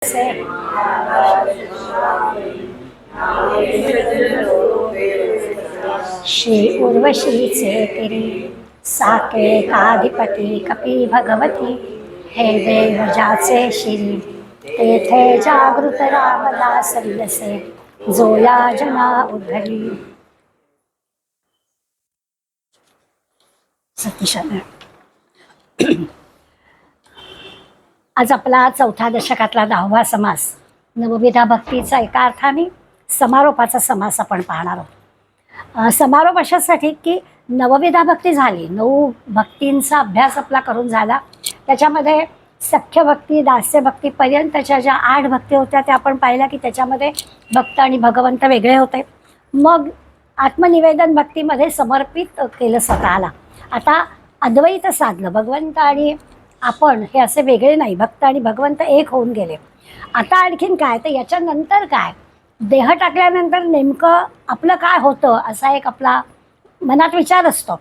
श्री उर्वशीचे किरी साके काधिपती कपी भगवती हे देव जाचे शिरी तेथे जागृत रामदास विलसे जोया जना उद्धरी. सतीशाने आज आपला चौथ्या दशकातला 10वा समास नवविधा भक्तीचा एका अर्थाने समारोपाचा समास आपण पाहणार आहोत. समारोप अशासाठी की नवविधा भक्ती झाली, 9 भक्तींचा अभ्यास आपला करून झाला. त्याच्यामध्ये सख्य भक्ती दास्य भक्तीपर्यंतच्या ज्या 8 भक्ती होत्या त्या आपण पाहिल्या की त्याच्यामध्ये भक्त आणि भगवंत वेगळे होते. मग आत्मनिवेदन भक्तीमध्ये समर्पित केलं स्वतःला. आता अद्वैत साधलं, भगवंत आणि आपण हे असे वेगळे नाही, भक्त आणि भगवंत एक होऊन गेले. आता आणखीन काय, तर याच्यानंतर काय, देह टाकल्यानंतर नेमकं आपलं काय होतं असा एक आपला मनात विचार असतो.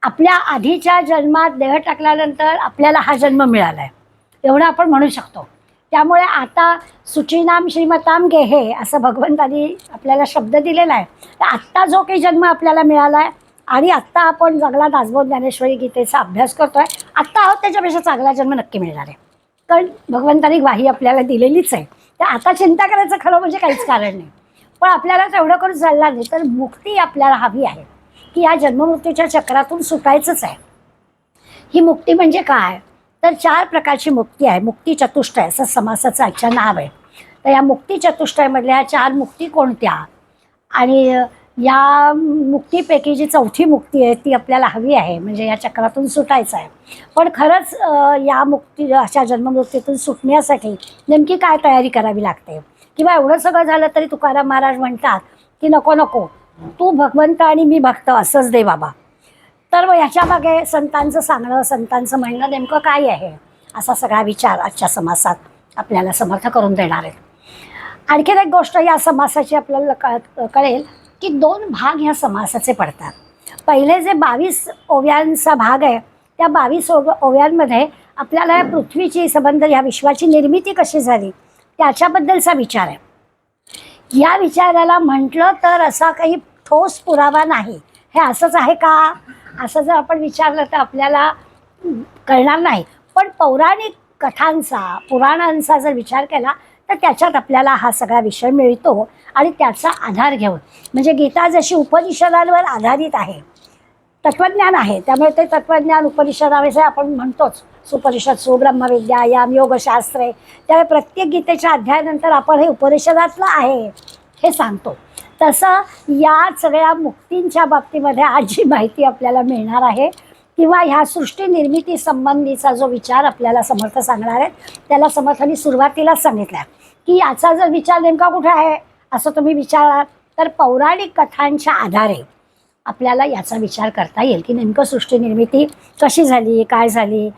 आपल्या आधीच्या जन्मात देह टाकल्यानंतर आपल्याला हा जन्म मिळाला आहे एवढं आपण म्हणू शकतो. त्यामुळे आता सुचीनाम श्रीमताम गेहे असं भगवंतांनी आपल्याला शब्द दिलेला आहे. तर आत्ता जो काही जन्म आपल्याला मिळाला आहे आणि आत्ता आपण जगला दासबोध ज्ञानेश्वरी गीतेचा अभ्यास करतोय, आत्ता आहोत त्याच्यापेक्षा चांगला जन्म नक्की मिळणार आहे. कारण भगवंतांनी ग्वाही आपल्याला दिलेलीच आहे. तर आता चिंता करायचं खरं म्हणजे काहीच कारण नाही. पण आपल्याला तेवढं करून चालणार नाही. तर मुक्ती आपल्याला हवी आहे की या जन्ममृत्यूच्या चक्रातून सुटायचंच आहे. ही मुक्ती म्हणजे काय, तर 4 प्रकारची मुक्ती आहे. मुक्ती चतुष्टय असं समासाचं आजच्या नाव आहे. तर या मुक्ती चतुष्टयमधल्या 4 मुक्ती कोणत्या, आणि या मुक्तीपैकी जी चौथी मुक्ती आहे ती आपल्याला हवी आहे, म्हणजे या चक्रातून सुटायचं आहे. पण खरंच या मुक्ती अशा जन्ममृत्यूतून सुटण्यासाठी नेमकी काय तयारी करावी लागते, किंवा एवढं सगळं झालं तरी तुकाराम महाराज म्हणतात की नको नको, तू भगवंत आणि मी भक्त असंच दे बाबा. तर मग ह्याच्या मागे संतांचं सांगणं, संतांचं म्हणणं नेमकं काय आहे, असा सगळा विचार आजच्या समासात आपल्याला समर्थ करून देणार आहे. आणखीन एक गोष्ट या समासाची आपल्याला कळेल की 2 भाग ह्या समासाचे पडतात. पहिले जे 22 ओव्यांचा भाग आहे त्या 22 ओव्यांमध्ये आपल्याला या पृथ्वीची संबंध, या विश्वाची निर्मिती कशी झाली त्याच्याबद्दलचा विचार आहे. या विचाराला म्हटलं तर असा काही ठोस पुरावा नाही, हे असंच आहे का असं जर आपण विचारलं तर आपल्याला कळणार नाही. पण पौराणिक कथांचा, पुराणांचा जर विचार केला तर त्याच्यात आपल्याला हा सगळा विषय मिळतो. आणि त्याचा आधार घेऊन, म्हणजे गीता जशी उपनिषदांवर आधारित आहे, तत्त्वज्ञान आहे, त्यामुळे ते तत्त्वज्ञान उपनिषदाविषयी आपण म्हणतोच, सुपनिषद सुब्रह्मविद्या याम योगशास्त्रे, त्यामुळे प्रत्येक गीतेच्या अध्यायानंतर आपण हे उपनिषदातलं आहे हे सांगतो. तसं या सगळ्या मुक्तींच्या बाबतीमध्ये आज जी माहिती आपल्याला मिळणार आहे, किंवा ह्या सृष्टी निर्मिती संबंधीचा जो विचार आपल्याला समर्थ सांगणार आहे, त्याला समर्थांनी सुरुवातीलाच सांगितलं की याचा जर विचार नेमका कुठे आहे असं तुम्ही विचाराल तर पौराणिक कथांच्या आधारे आपल्याला याचा विचार करता येईल की नेमकं सृष्टी निर्मिती कशी झाली, काय झाली,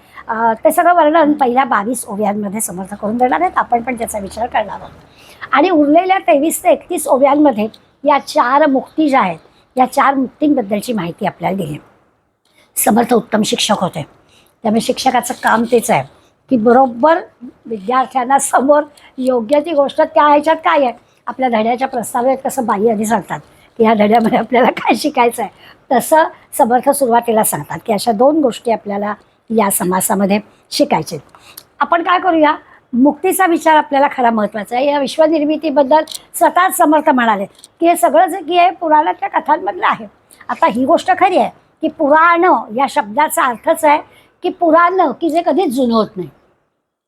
ते सगळं वर्णन पहिल्या 22 ओव्यांमध्ये समर्थ करून देणार आहेत. आपण पण त्याचा विचार करणार आहोत. आणि उरलेल्या 23 ते 31 ओव्यांमध्ये या 4 मुक्ती ज्या आहेत, या 4 मुक्तींबद्दलची माहिती आपल्याला दिली. समर्थ उत्तम शिक्षक होते, त्यामुळे शिक्षकाचं काम तेच आहे की बरोबर विद्यार्थ्यांना समोर योग्य ती गोष्ट त्या ह्याच्यात काय आहे, आपल्या धड्याच्या प्रस्तावात कसं बाई आधी सांगतात की ह्या धड्यामध्ये आपल्याला काय शिकायचं आहे, तसं समर्थ सुरुवातीला सांगतात की अशा 2 गोष्टी आपल्याला या समासामध्ये शिकायचे. आपण काय करूया, मुक्तीचा विचार आपल्याला खरा महत्त्वाचा आहे. या विश्वनिर्मितीबद्दल स्वतःच समर्थ म्हणाले की हे सगळं जे की आहे पुराणातल्या कथांमधलं आहे. आता ही गोष्ट खरी आहे की पुराण या शब्दाचा अर्थच आहे की पुराण, की जे कधीच जुनं होत नाही,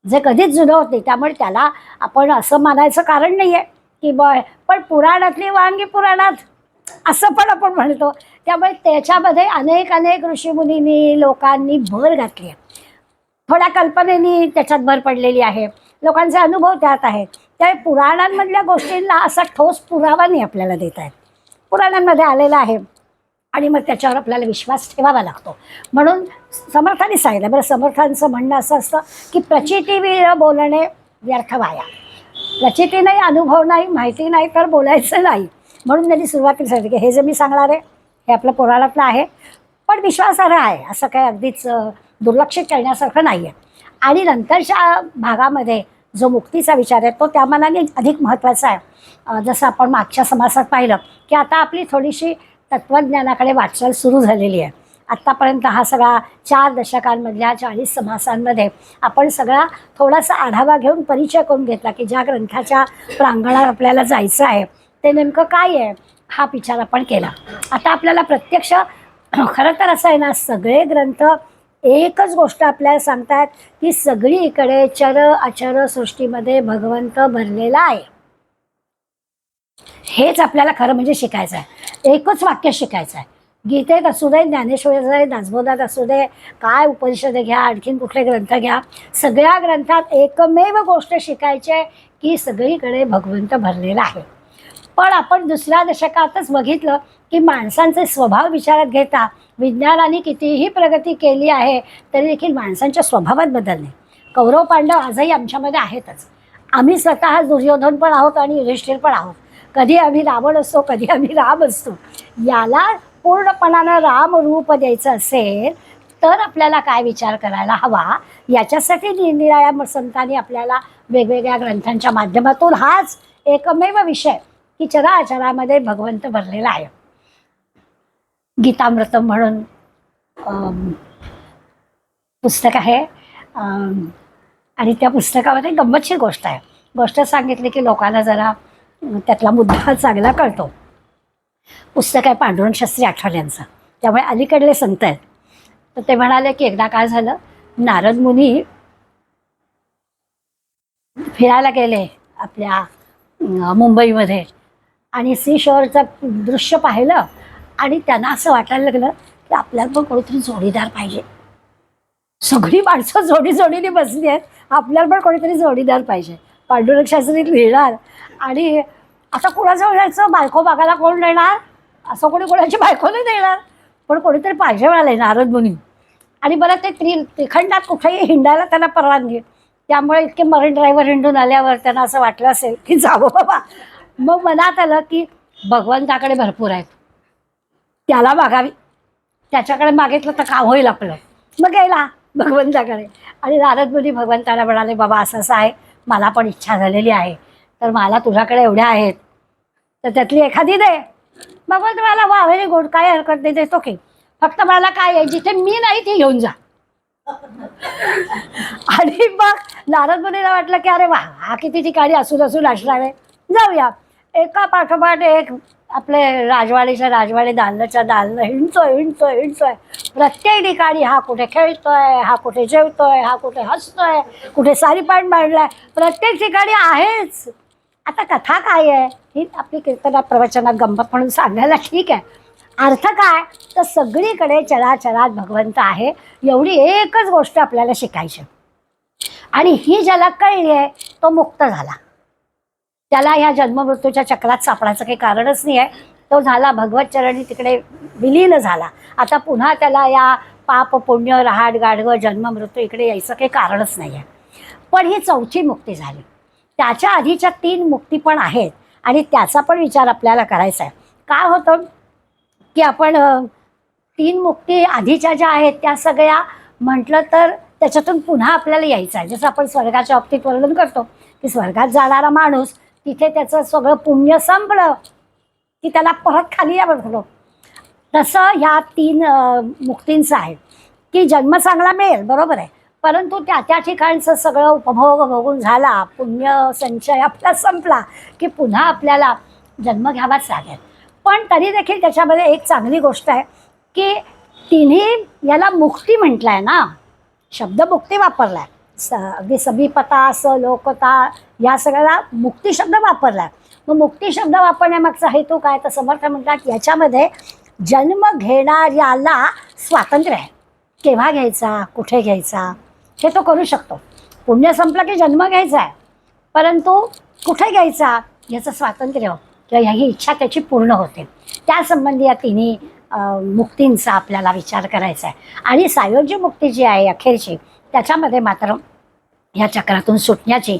जे कधीच जुनं होत नाही. त्यामुळे त्याला आपण असं मानायचं कारण नाही आहे की पण पुराणातली वांगी पुराणात असं पण आपण म्हणतो. त्यामुळे त्याच्यामध्ये अनेक ऋषीमुनींनी लोकांनी भर घातली आहे, थोड्या कल्पनेनी त्याच्यात भर पडलेली आहे, लोकांचे अनुभव त्यात आहेत. त्यामुळे पुराणांमधल्या गोष्टींना असा ठोस पुरावा नाही आपल्याला देत आहेत, पुराणांमध्ये आलेला आहे आणि मग त्याच्यावर आपल्याला विश्वास ठेवावा लागतो. म्हणून समर्थांनी सांगितलं. बरं, समर्थांचं म्हणणं असं असतं की प्रचिती बोलणे व्यर्थ वाया, प्रचिती नाही, अनुभव नाही, माहिती नाही तर बोलायचं नाही. म्हणून त्यांनी सुरुवातीला सांगितलं की हे जे मी सांगणार आहे हे आपलं पुराणातलं आहे, पण विश्वासार्ह आहे, असं काही अगदीच दुर्लक्षित करण्यासारखं नाही आहे. आणि नंतरच्या भागामध्ये जो मुक्तीचा विचार आहे तो त्या मानाने अधिक महत्त्वाचा आहे. जसं आपण मागच्या समासात पाहिलं की आता आपली थोडीशी तत्त्वज्ञानाकडे वाटचाल सुरू झालेली आहे. आत्तापर्यंत हा सगळा 4 दशकांमधल्या 40 समासांमध्ये आपण सगळा थोडासा आढावा घेऊन परिचय करून घेतला की ज्या ग्रंथाच्या प्रांगणात आपल्याला जायचं आहे ते नेमकं काय आहे हा विचार आपण केला. आता आपल्याला प्रत्यक्ष खरं तर असं आहे ना, सगळे ग्रंथ एकच गोष्ट आपल्याला सांगतात की सगळीकडे चर अचर सृष्टीमध्ये भगवंत भरलेला आहे. हेच आपल्याला खरं म्हणजे शिकायचं आहे. एकच वाक्य शिकायचं आहे. गीतेत असू दे, ज्ञानेश्वरीत असू दे, दासबोधात असू दे, काय उपनिषदे घ्या, आणखीन कुठले ग्रंथ घ्या, सगळ्या ग्रंथात एकमेव गोष्ट शिकायची आहे की सगळीकडे भगवंत भरलेला आहे. पण आपण दुसऱ्या दशकातच बघितलं की माणसांचे स्वभाव विचारात घेता विज्ञानाने कितीही प्रगती केली आहे तरी देखील माणसांच्या स्वभावात बदल नाही. कौरव पांडव आजही आमच्यामध्ये आहेतच. आम्ही स्वतः दुर्योधन पण आहोत आणि युधिष्ठिर पण आहोत. कधी आम्ही रावण असतो, कधी आम्ही राम असतो. याला पूर्णपणानं राम रूप द्यायचं असेल तर आपल्याला काय विचार करायला हवा, याच्यासाठी निरनिराळ्या संतांनी आपल्याला वेगवेगळ्या ग्रंथांच्या माध्यमातून हाच एकमेव विषय की चराचरामध्ये भगवंत भरलेला आहे. गीतामृतम म्हणून पुस्तक आहे आणि त्या पुस्तकामध्ये गंमतशीर गोष्ट आहे. गोष्ट सांगितली की लोकांना जरा त्यातला मुद्दा चांगला कळतो. पुस्तक आहे पांडुरंग शास्त्री आठवले यांचं, त्यामुळे अलीकडले संत आहेत. तर ते म्हणाले की एकदा काय झालं, नारद मुनी फिरायला गेले आपल्या मुंबईमध्ये आणि सी शोअरचं दृश्य पाहिलं आणि त्यांना असं वाटायला लागलं की आपल्याला पण कोणीतरी जोडीदार पाहिजे. सगळी माणसं जोडीने बसली आहेत, आपल्याला पण कोणीतरी जोडीदार पाहिजे. पांडुरंग शास्त्री लिहिणार आणि आता कुणाजवळ जायचं, बायको बघायला कोण देणार, असं कोणी कोणाची बायको नाही देणार, पण कोणीतरी पाहिजे म्हणाले नारद मुनी. आणि बरं ते त्रिखंडात कुठेही हिंडायला त्यांना परवानगी, त्यामुळे इतके मरीन ड्रायव्हर हिंडून आल्यावर त्यांना असं वाटलं असेल की जावं बाबा. मग मनात आलं की भगवंताकडे भरपूर आहेत, त्याला मागावी, त्याच्याकडे मागितलं तर काम होईल आपलं. मग गेला भगवंताकडे आणि नारद मुनी भगवंताला म्हणाले, बाबा असं असं आहे, मला पण इच्छा झालेली आहे, तर मला तुझ्याकडे एवढ्या आहेत तर त्यातली एखादी दे. भगवंत मला वा व्हेरी गुड, काय हरकत नाही, देतो की, फक्त मला काय आहे जिथे मी नाही ती घेऊन जा. आणि मग नारद मुनीला वाटलं की अरे वा, हा किती ठिकाणी असून असणार आहे, जाऊया. एका पाठोपाठ एक आपले राजवाडे दालनाच्या दालनं हिंडतोय. प्रत्येक ठिकाणी हा कुठे खेळतोय, हा कुठे जेवतोय, हा कुठे हसतोय, कुठे सारीपाण बांधलाय, प्रत्येक ठिकाणी आहेच. आता कथा काय आहे ही आपली कीर्तनात प्रवचनात गंमत म्हणून सांगायला ठीक आहे. अर्थ काय तर सगळीकडे चराचरात भगवंत आहे, एवढी एकच गोष्ट आपल्याला शिकायची. आणि ही ज्याला कळली आहे तो मुक्त झाला. त्याला ह्या जन्ममृत्यूच्या चक्रात सापडायचं काही कारणच नाही आहे. तो झाला भगवत चरणी, तिकडे विलीन झाला. आता पुन्हा त्याला या पाप पुण्य रहाट गाढवं जन्म मृत्यू इकडे यायचं काही कारणच नाही आहे. पण ही 4थी मुक्ती झाली. त्याच्या आधीच्या 3 मुक्ती पण आहेत आणि त्याचा पण विचार आपल्याला करायचा आहे. काय होतं की आपण 3 मुक्ती आधीच्या ज्या आहेत त्या सगळ्या म्हटलं तर त्याच्यातून पुन्हा आपल्याला यायचं आहे. जसं आपण स्वर्गाच्या बाबतीत वर्णन करतो की स्वर्गात जाणारा माणूस तिथे त्याचं सगळं पुण्य संपलं की त्याला परत खाली या बघलो. तसं ह्या 3 मुक्तींचं आहे की जन्म चांगला मिळेल, बरोबर आहे, परंतु त्या ठिकाणचं सगळं उपभोग भोगून झाला, पुण्य संचय आपला संपला की पुन्हा आपल्याला जन्म घ्यावाच लागेल. पण तरी देखील त्याच्यामध्ये एक चांगली गोष्ट आहे की तिन्ही याला मुक्ती म्हटलं आहे ना, शब्द मुक्ती वापरला आहे. अगदी समीपता सलोकता या सगळ्याला मुक्ती शब्द वापरला आहे. मग मुक्ती शब्द वापरण्यामागचा हेतू काय तर समर्थ म्हणतात याच्यामध्ये जन्म घेणाऱ्याला स्वातंत्र्य आहे. केव्हा घ्यायचा, कुठे घ्यायचा हे तो करू शकतो. पुण्य संपलं की जन्म घ्यायचा आहे, परंतु कुठे घ्यायचा याचं स्वातंत्र्य किंवा ही इच्छा त्याची पूर्ण होते. त्यासंबंधी या तिन्ही मुक्तींचा आपल्याला विचार करायचा आहे. आणि सायोज्य मुक्ती जी आहे अखेरची, त्याच्यामध्ये मात्र ह्या चक्रातून सुटण्याची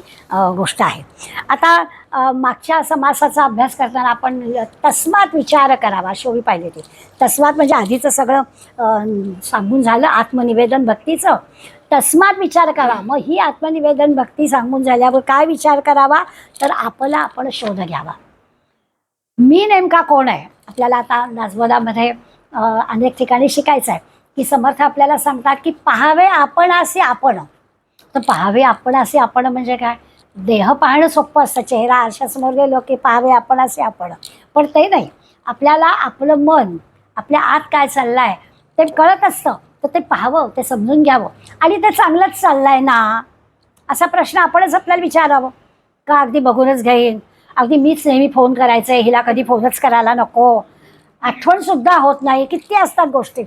गोष्ट आहे. आता मागच्या समासाचा अभ्यास करताना आपण तस्मात विचार करावा अशी ओवी पाहिली होती. तस्मात म्हणजे आधीचं सगळं सांगून झालं आत्मनिवेदन भक्तीचं. तस्मात विचार करा. मग ही आत्मनिवेदन भक्ती सांगून झाल्यावर काय विचार करावा, तर आपला आपण शोध घ्यावा. मी नेमका कोण आहे. आपल्याला आता दासबोधामध्ये अनेक ठिकाणी शिकायचं आहे की समर्थ आपल्याला सांगतात की पाहावे आपण असे आपण. तर पाहावे आपण असे आपण म्हणजे काय, देह पाहणं सोपं असतं, चेहरा आरशासमोर गेलो की पाहावे आपण असे आपण, पण ते नाही. आपल्याला आपलं मन, आपल्या आत काय चाललं आहे ते कळत असतं, तर ते पाहावं, ते समजून घ्यावं आणि ते चांगलंच चाललं आहे ना असा प्रश्न आपणच आपल्याला विचारावं. का अगदी बघूनच घेईन, अगदी मीच नेहमी फोन करायचं आहे, हिला कधी फोनच करायला नको, आठवणसुद्धा होत नाही, किती असतात गोष्टी.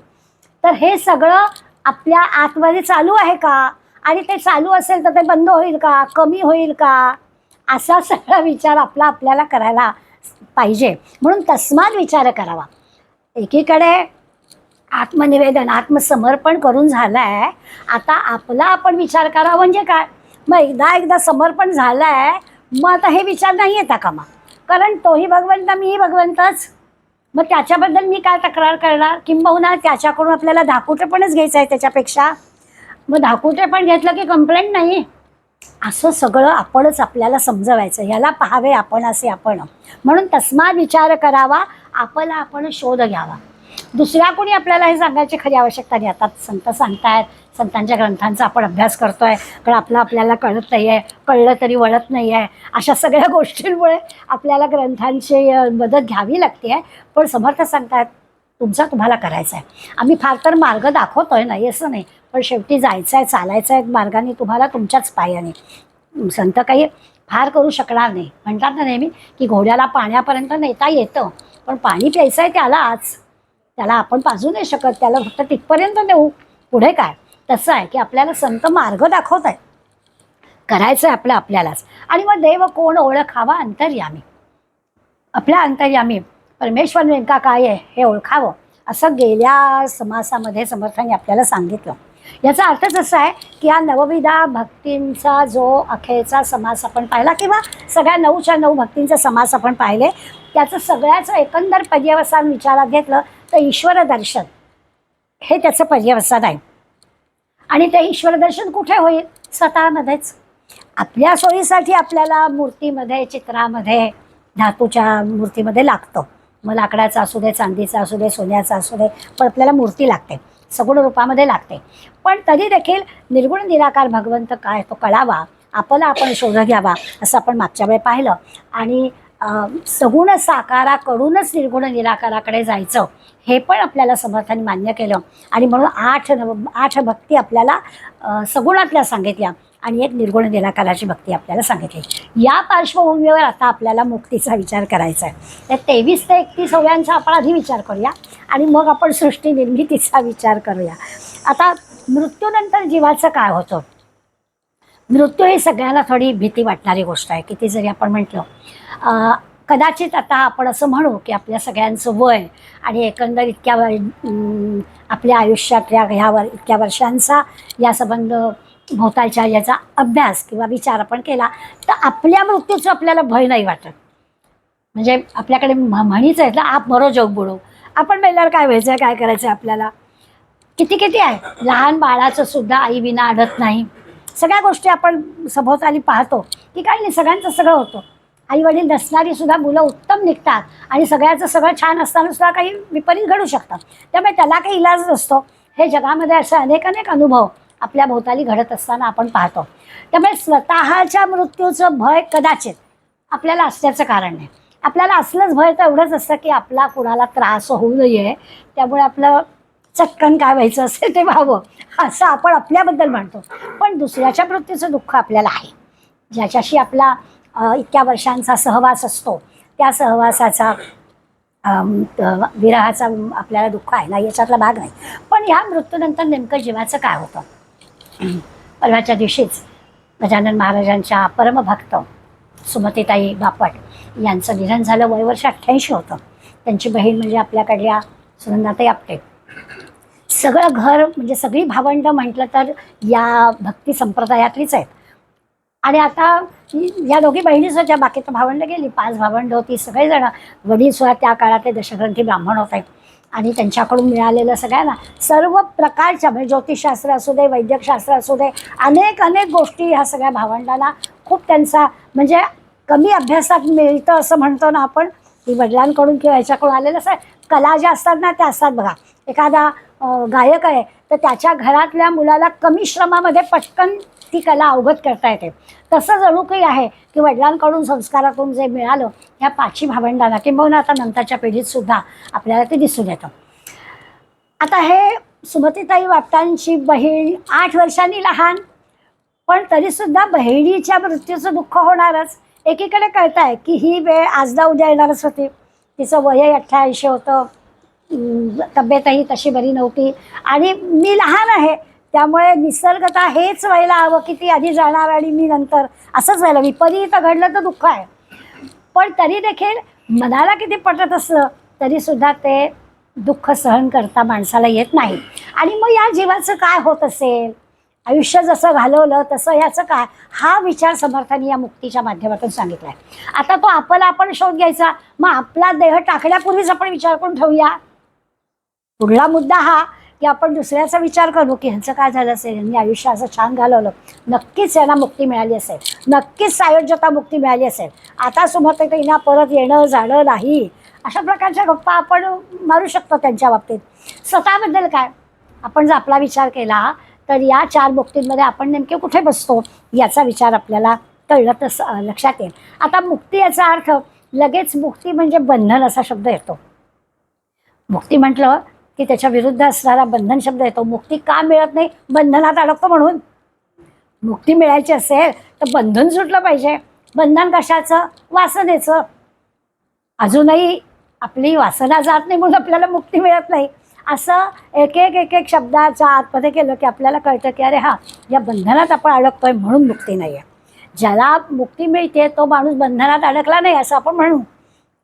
तर हे सगळं आपल्या आतमध्ये चालू आहे का, आणि ते चालू असेल तर ते बंद होईल का, कमी होईल का, असा सगळा विचार आपल्याला करायला पाहिजे. म्हणून तस्मात विचार करावा. एकीकडे आत्मनिवेदन आत्मसमर्पण करून झालं आहे, आता आपला आपण विचार करावा म्हणजे काय. मग एकदा समर्पण झालं आहे, मग आता हे विचार नाही येता का मग, कारण तोही भगवंत मीही भगवंतच. मग त्याच्याबद्दल मी काय तक्रार करणार, किंबहुना त्याच्याकडून आपल्याला धाकुटेपणच घ्यायचं आहे त्याच्यापेक्षा. मग धाकुटेपण घेतलं की कंप्लेंट नाही. असं सगळं आपणच आपल्याला समजवायचं. याला पाहावे आपण असे आपण. म्हणून तस्मात विचार करावा, आपला आपण शोध घ्यावा. दुसऱ्या कोणी आपल्याला हे सांगायची खरी आवश्यकता नाही. आता संत सांगतायत, संतांच्या ग्रंथांचा आपण अभ्यास करतोय, कारण आपल्याला कळत नाही आहे, कळलं तरी वळत नाही आहे. अशा सगळ्या गोष्टींमुळे आपल्याला ग्रंथांची मदत घ्यावी लागते आहे. पण समर्थ सांगतायत तुमचा तुम्हाला करायचा आहे. आम्ही फार तर मार्ग दाखवतोय, नाही असं नाही, पण शेवटी जायचं आहे, चालायचं आहे मार्गाने तुम्हाला, तुमच्याच पायाने. संत काही फार करू शकणार नाही. म्हणतात ना नेहमी की घोड्याला पाण्यापर्यंत नेता येतं, पण पाणी प्यायचं आहे त्याला आपण पाजू नाही शकत, त्याला फक्त तिथपर्यंत नेऊ, पुढे काय. तसं आहे की आपल्याला संत मार्ग दाखवत आहे, करायचं आहे आपल्यालाच. आणि मग देव कोण ओळखावा, अंतर्यामी. आपल्या अंतर्यामी परमेश्वर नेमका काय आहे हे ओळखावं, असं गेल्या समासामध्ये समर्थांनी आपल्याला सांगितलं. याचा अर्थच असा आहे की हा नवविधा भक्तींचा जो अखेरचा समास आपण पाहिला, किंवा सगळ्या 9च्या 9 भक्तींचा समास आपण पाहिले, त्याचं सगळ्याचं एकंदर पर्यवसान विचारात घेतलं तर ईश्वर दर्शन हे त्याचं पर्यवसान आहे. आणि ते ईश्वर दर्शन कुठे होईल, स्वतःमध्येच. आपल्या सोयीसाठी आपल्याला मूर्तीमध्ये, चित्रामध्ये, धातूच्या मूर्तीमध्ये लागतं. मग लाकडाचा असू दे, चांदीचा असू दे, सोन्याचा असू दे, पण आपल्याला मूर्ती लागते, सगुण रूपामध्ये लागते. पण तरी देखील निर्गुण निराकार भगवंत काय तो कळावा, आपला आपण शोध घ्यावा, असं आपण मागच्या वेळी पाहिलं. आणि सगुण साकाराकडूनच निर्गुण निराकाराकडे जायचं हे पण आपल्याला समर्थांनी मान्य केलं. आणि म्हणून 8 भक्ती आपल्याला सगुणातल्या सांगितल्या आणि एक निर्गुण निराकाराची भक्ती आपल्याला सांगितली. या पार्श्वभूमीवर आता आपल्याला मुक्तीचा विचार करायचा आहे. तर 23 ते 31 ओव्यांचा आपण आधी विचार करूया आणि मग आपण सृष्टी निर्मितीचा विचार करूया. आता मृत्यूनंतर जीवाचं काय होतं. मृत्यू ही सगळ्यांना थोडी भीती वाटणारी गोष्ट आहे. किती जरी आपण म्हटलं, कदाचित आता आपण असं म्हणू की आपल्या सगळ्यांचं वय आणि एकंदर इतक्या आपल्या आयुष्यातल्या ह्यावर इतक्या वर्षांचा या संबंध भोवतालच्या याचा अभ्यास किंवा विचार आपण केला तर आपल्या मृत्यूचं आपल्याला भय नाही वाटत. म्हणजे आपल्याकडे म्हणीच आहे ना, आप मरो जग बुडो. आपण मेल्यावर काय व्हायचं आहे, काय करायचं आहे आपल्याला. किती आहे. लहान बाळाचं सुद्धा आई विना अडत नाही. सगळ्या गोष्टी आपण सभोवताली पाहतो की काही नाही, सगळ्यांचं सगळं होतं. आई वडील नसणारी सुद्धा मुलं उत्तम निघतात आणि सगळ्याचं सगळं छान असताना सुद्धा काही विपरीत घडू शकतात. त्यामुळे त्याला काही इलाज नसतो. हे जगामध्ये असे अनेक अनुभव आपल्या भोवताली घडत असताना आपण पाहतो. त्यामुळे स्वतःच्या मृत्यूचं भय कदाचित आपल्याला असल्याचं कारण नाही. आपल्याला असलंच भय तर एवढंच असतं की आपला कुणाला त्रास होऊ नये, त्यामुळे आपलं चटकन काय व्हायचं असेल ते व्हावं असं आपण आपल्याबद्दल म्हणतो. पण दुसऱ्याच्या मृत्यूचं दुःख आपल्याला आहे. ज्याच्याशी आपला इतक्या वर्षांचा सहवास असतो, त्या सहवासाचा विरहाचा आपल्याला दुःख आहे ना, याच्यातला भाग नाही. पण ह्या मृत्यूनंतर नेमकं जीवाचं काय होतं. परवाच्या दिवशीच गजानन महाराजांच्या परमभक्त सुमतीताई बापट यांचं निधन झालं. वय वर्ष 88 होतं. त्यांची बहीण म्हणजे आपल्याकडल्या सुनंदाताई आपटे. सगळं घर म्हणजे सगळी भावंडं म्हटलं तर या भक्ती संप्रदायातलीच आहेत. आणि आता या दोघी बहिणीच होत्या, बाकी तर भावंड गेली, 5 भावंड होती, सगळेजण. वडील सुद्धा त्या काळातले दशग्रंथी ब्राह्मण होते आणि त्यांच्याकडून मिळालेलं सगळ्यांना सर्व प्रकारच्या, म्हणजे ज्योतिषशास्त्र असू दे, वैद्यकशास्त्र असू दे, अनेक अनेक गोष्टी ह्या सगळ्या भावंडांना खूप त्यांचा म्हणजे कमी अभ्यासात मिळतं असं म्हणतो ना आपण, की वडिलांकडून किंवा ह्याच्याकडून आलेलं असं कला ज्या असतात ना त्या असतात बघा. एखादा गायक आहे तर त्याच्या घरातल्या मुलाला कमी श्रमामध्ये पटकन ती कला अवगत करता येते. तसं जणू काही आहे की वडिलांकडून संस्कारातून जे मिळालं ह्या 5ही भावंडांना किंबहुना आता नंतरच्या पिढीत सुद्धा आपल्याला ते दिसून येतं. आता हे सुमतीताई वापटांची बहीण 8 वर्षांनी लहान, पण तरीसुद्धा बहिणीच्या मृत्यूचं दुःख होणारच. एकीकडे कळत आहे की ही वेळ आजदा उद्या येणारच होती. तिचं वयही 88 होतं, तब्येतही तशी बरी नव्हती आणि मी लहान आहे, त्यामुळे निसर्गतः हेच व्हायला हवं की ती आधी जाणार आणि मी नंतर, असंच व्हायला विपरीत घडलं तर दुःख आहे. पण तरी देखील मनाला किती पटत असलं तरीसुद्धा ते दुःख सहन करता माणसाला येत नाही. आणि मग या जीवाचं काय होत असेल, आयुष्य जसं घालवलं तसं याचं काय, हा विचार समर्थांनी या मुक्तीच्या माध्यमातून सांगितला आहे. आता तो आपण शोध घ्यायचा. मग आपला देह टाकण्यापूर्वीच आपण विचार करून ठेवूया. पुढला मुद्दा हा की आपण दुसऱ्याचा विचार करू की ह्यांचं काय झालं असेल, यांनी आयुष्य असं छान घालवलं, नक्कीच यांना मुक्ती मिळाली असेल, नक्कीच सायोज्यता मुक्ती मिळाली असेल, आता सुमतीताईंना परत येणं जाणं नाही, अशा प्रकारच्या गप्पा आपण मारू शकतो त्यांच्या बाबतीत. स्वतःबद्दल काय, आपण जर आपला विचार केला तर या 4 मुक्तींमध्ये आपण नेमके कुठे बसतो याचा विचार आपल्याला कळलं तर लक्षात येईल. आता मुक्ती याचा अर्थ लगेच मुक्ती म्हणजे बंधन असा शब्द येतो. मुक्ती म्हटलं की त्याच्या विरुद्ध असणारा बंधन शब्द येतो. मुक्ती का मिळत नाही, बंधनात अडकतो म्हणून. मुक्ती मिळायची असेल तर बंधन सुटलं पाहिजे. बंधन कशाचं, वासनेचं. अजूनही आपली वासना जात नाही म्हणून आपल्याला मुक्ती मिळत नाही. असं एक एक शब्दाच्या आतमध्ये केलं की आपल्याला कळतं की अरे हा, या बंधनात आपण अडकतोय म्हणून मुक्ती नाही आहे. ज्याला मुक्ती मिळते तो माणूस बंधनात अडकला नाही असं आपण म्हणू,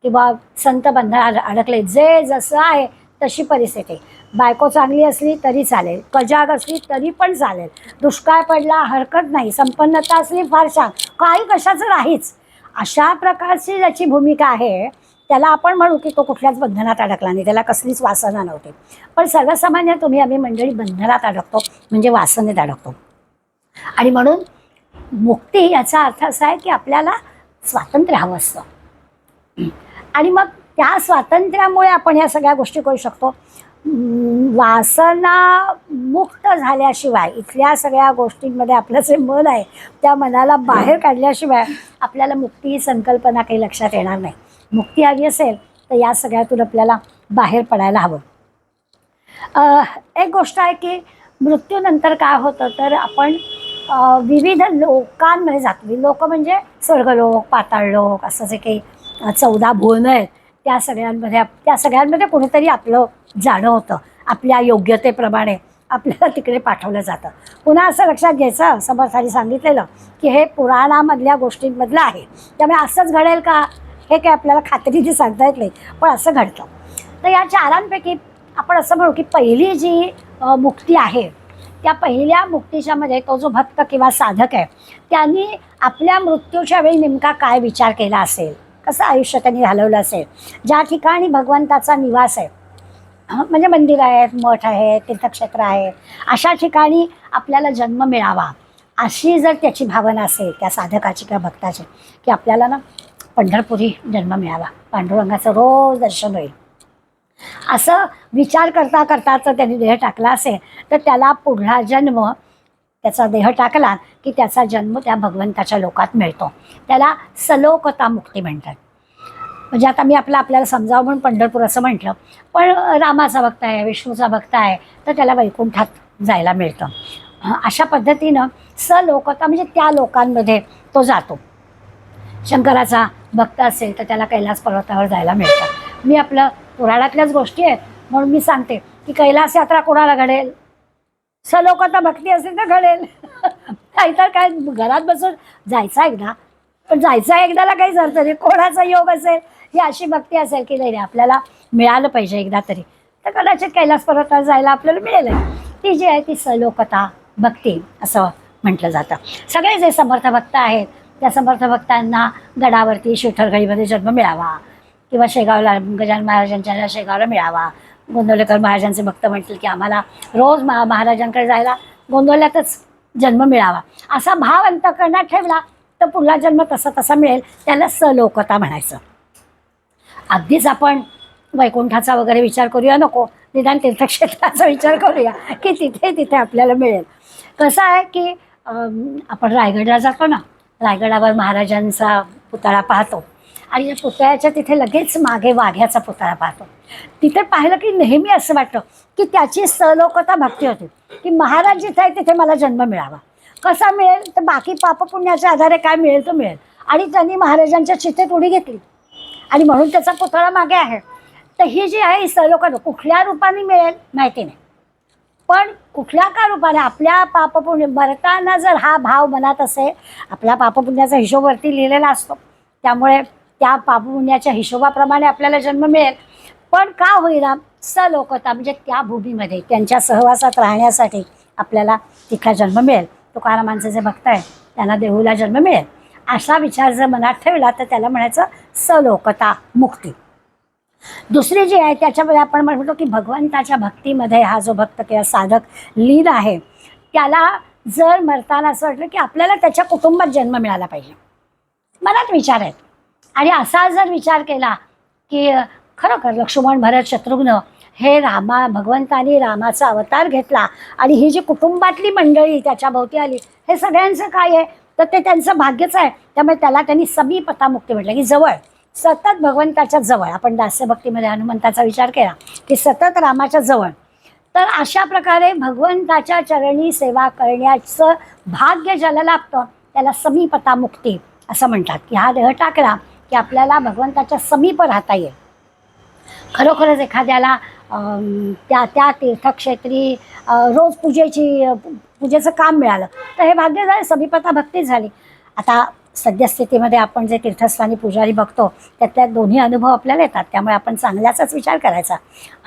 किंवा संत बंधनात अडकले. जे जसं आहे तशी परिस्थिती. बायको चांगली असली तरी चालेल, कजाग असली तरी पण चालेल, दुष्काळ पडला हरकत नाही, संपन्नता असली फार छान, काही कशाचं नाहीच, अशा प्रकारची ज्याची भूमिका आहे त्याला आपण म्हणू की तो कुठल्याच बंधनात अडकला नाही, त्याला कसलीच वासना नव्हती. पण सर्वसामान्य तुम्ही आम्ही मंडळी बंधनात अडकतो, म्हणजे वासनेत अडकतो. आणि म्हणून मुक्ती याचा अर्थ असा आहे की आपल्याला स्वातंत्र्य हवं असतं आणि मग त्या स्वातंत्र्यामुळे आपण ह्या सगळ्या गोष्टी करू शकतो. वासना मुक्त झाल्याशिवाय इथल्या सगळ्या गोष्टींमध्ये आपलं जे मन आहे त्या मनाला बाहेर काढल्याशिवाय आपल्याला मुक्ती ही संकल्पना काही लक्षात येणार नाही. मुक्ती हवी असेल तर या सगळ्यातून आपल्याला बाहेर पडायला हवं. एक गोष्ट आहे की मृत्यूनंतर काय होतं तर आपण विविध लोकांमध्ये जातो. लोक म्हणजे स्वर्गलोक, पाताळलोक, असं जे काही 14 भुवनं आहेत त्या सगळ्यांमध्ये कोणीतरी आपलं जाणं होतं. आपल्या योग्यतेप्रमाणे आपल्याला तिकडे पाठवलं जातं. पुन्हा असं लक्षात घ्यायचं, समर्थांनी सांगितलेलं की हे पुराणामधल्या गोष्टींमधलं आहे, त्यामुळे असंच घडेल का हे काही आपल्याला खात्रीने सांगता येत नाही, पण असं घडतं. तर या 4 आपण असं म्हणू की पहिली जी मुक्ती आहे त्या पहिल्या मुक्तीच्यामध्ये तो जो भक्त किंवा साधक आहे त्यांनी आपल्या मृत्यूच्या वेळी नेमका काय विचार केला असेल, कसं आयुष्य त्यांनी घालवलं असेल. ज्या ठिकाणी भगवंताचा निवास आहे, म्हणजे मंदिर आहेत, मठ आहेत, तीर्थक्षेत्र आहेत, अशा ठिकाणी आपल्याला जन्म मिळावा अशी जर त्याची भावना असेल त्या साधकाची किंवा भक्ताची, की आपल्याला ना पंढरपुरी जन्म मिळावा, पांडुरंगाचं रोज दर्शन होईल, असं विचार करता करता जर त्यांनी देह टाकला असेल तर त्याला पुढला जन्म, त्याचा देह टाकला की त्याचा जन्म त्या भगवंताच्या लोकात मिळतो. त्याला सलोकता मुक्ती म्हणतात. म्हणजे आता मी आपल्याला समजावं म्हणून पंढरपूर असं म्हटलं, पण रामाचा भक्त आहे, विष्णूचा भक्त आहे तर त्याला वैकुंठात जायला मिळतं. अशा पद्धतीनं सलोकता म्हणजे त्या लोकांमध्ये तो जातो. शंकराचा भक्त असेल तर त्याला कैलास पर्वतावर जायला मिळतं. मी आपलं पुराणातल्याच गोष्टी आहेत म्हणून मी सांगते की कैलास यात्रा कोणाला घडेल, सलोकता भक्ती असेल तर घडेल. नाहीतर काय घरात बसून जायचं एकदा, पण जायचं एकदाला काहीच अर्थ नाही. कोणाचा योग असेल, ही अशी भक्ती असेल की नाही आपल्याला मिळालं पाहिजे एकदा तरी, तर कदाचित कैलास पर्वतावर जायला आपल्याला मिळेल. ती जी आहे ती सलोकता भक्ती असं म्हटलं जातं. सगळे जे समर्थ भक्त आहेत त्या समर्थ भक्तांना गडावरती विठ्ठलगडीमध्ये जन्म मिळावा किंवा शेगावला गजानन महाराजांच्या शेगावला मिळावा. गोंदवलेकर महाराजांचे भक्त म्हणतील की आम्हाला रोज महाराजांकडे जायला गोंदवल्यातच जन्म मिळावा, असा भाव अंतःकरणात ठेवला तर पुढला जन्म तसा तसा मिळेल. त्याला सलोकता म्हणायचं. अगदीच आपण वैकुंठाचा वगैरे विचार करूया नको, निदान तीर्थक्षेत्राचा विचार करूया की तिथे आपल्याला मिळेल. कसं आहे की आपण रायगडला जातो ना, रायगडावर महाराजांचा पुतळा पाहतो आणि या पुतळ्याच्या तिथे लगेच मागे वाघ्याचा पुतळा पाहतो. तिथे पाहिलं की नेहमी असं वाटतं की त्याची सलोकता भक्ती होती की महाराज जिथे आहे तिथे मला जन्म मिळावा. कसा मिळेल तर बाकी पापपुण्याच्या आधारे काय मिळेल तो मिळेल. आणि त्यांनी महाराजांच्या चितेत उडी घेतली आणि म्हणून त्याचा पुतळा मागे आहे. तर ही जी आहे ही सलोकता कुठल्या रूपाने मिळेल माहिती नाही, पण कुठल्या का रूपाने आपल्या पापपुण्य मरताना जर हा भाव मनात असेल, आपल्या पापपुण्याचा हिशोब वरती लिहिलेला असतो, त्यामुळे त्या पापपुण्याच्या हिशोबाप्रमाणे आपल्याला जन्म मिळेल. पण का होईना सलोकता म्हणजे त्या भूमीमध्ये त्यांच्या सहवासात राहण्यासाठी आपल्याला तिथला जन्म मिळेल. तुकारामांचे जे भक्त आहेत त्यांना देहूला जन्म मिळेल असा विचार जर मनात ठेवला तर त्याला म्हणायचं सलोकता मुक्ती. दुसरी जी आहे त्याच्यामध्ये आपण म्हणतो की भगवंताच्या भक्तीमध्ये हा जो भक्त किंवा साधक लीन आहे त्याला जर मरताना असं वाटलं की आपल्याला त्याच्या कुटुंबात जन्म मिळाला पाहिजे, मनात विचार आहेत. आणि असा जर विचार केला की खरोखर लक्ष्मण भरत शत्रुघ्न हे भगवंतानी रामाचा अवतार घेतला आणि ही जी कुटुंबातली मंडळी त्याच्या भोवती आली हे सगळ्यांचं काय आहे तर ते त्यांचं भाग्यच आहे. त्यामुळे त्याला त्यांनी समीपता मुक्ती म्हटलं की जवळ, सतत भगवंताच्या जवळ. आपण दास्यभक्तीमध्ये हनुमंताचा विचार केला की सतत रामाच्या जवळ. तर अशा प्रकारे भगवंताच्या चरणी सेवा करण्याचं भाग्य ज्याला लाभतं त्याला समीपता मुक्ती असं म्हणतात. की हा देह टाकला की आपल्याला भगवंताच्या समीप राहता येईल. खरोखरच एखाद्याला त्या तीर्थक्षेत्री रोज पूजेचं काम मिळालं तर हे भाग्य झालं, समीपता भक्ती झाली. आता सद्यस्थितीमध्ये आपण जे तीर्थस्थानी पुजारी बघतो त्यातल्या दोन्ही अनुभव आपल्याला येतात, त्यामुळे आपण चांगल्याचाच विचार करायचा.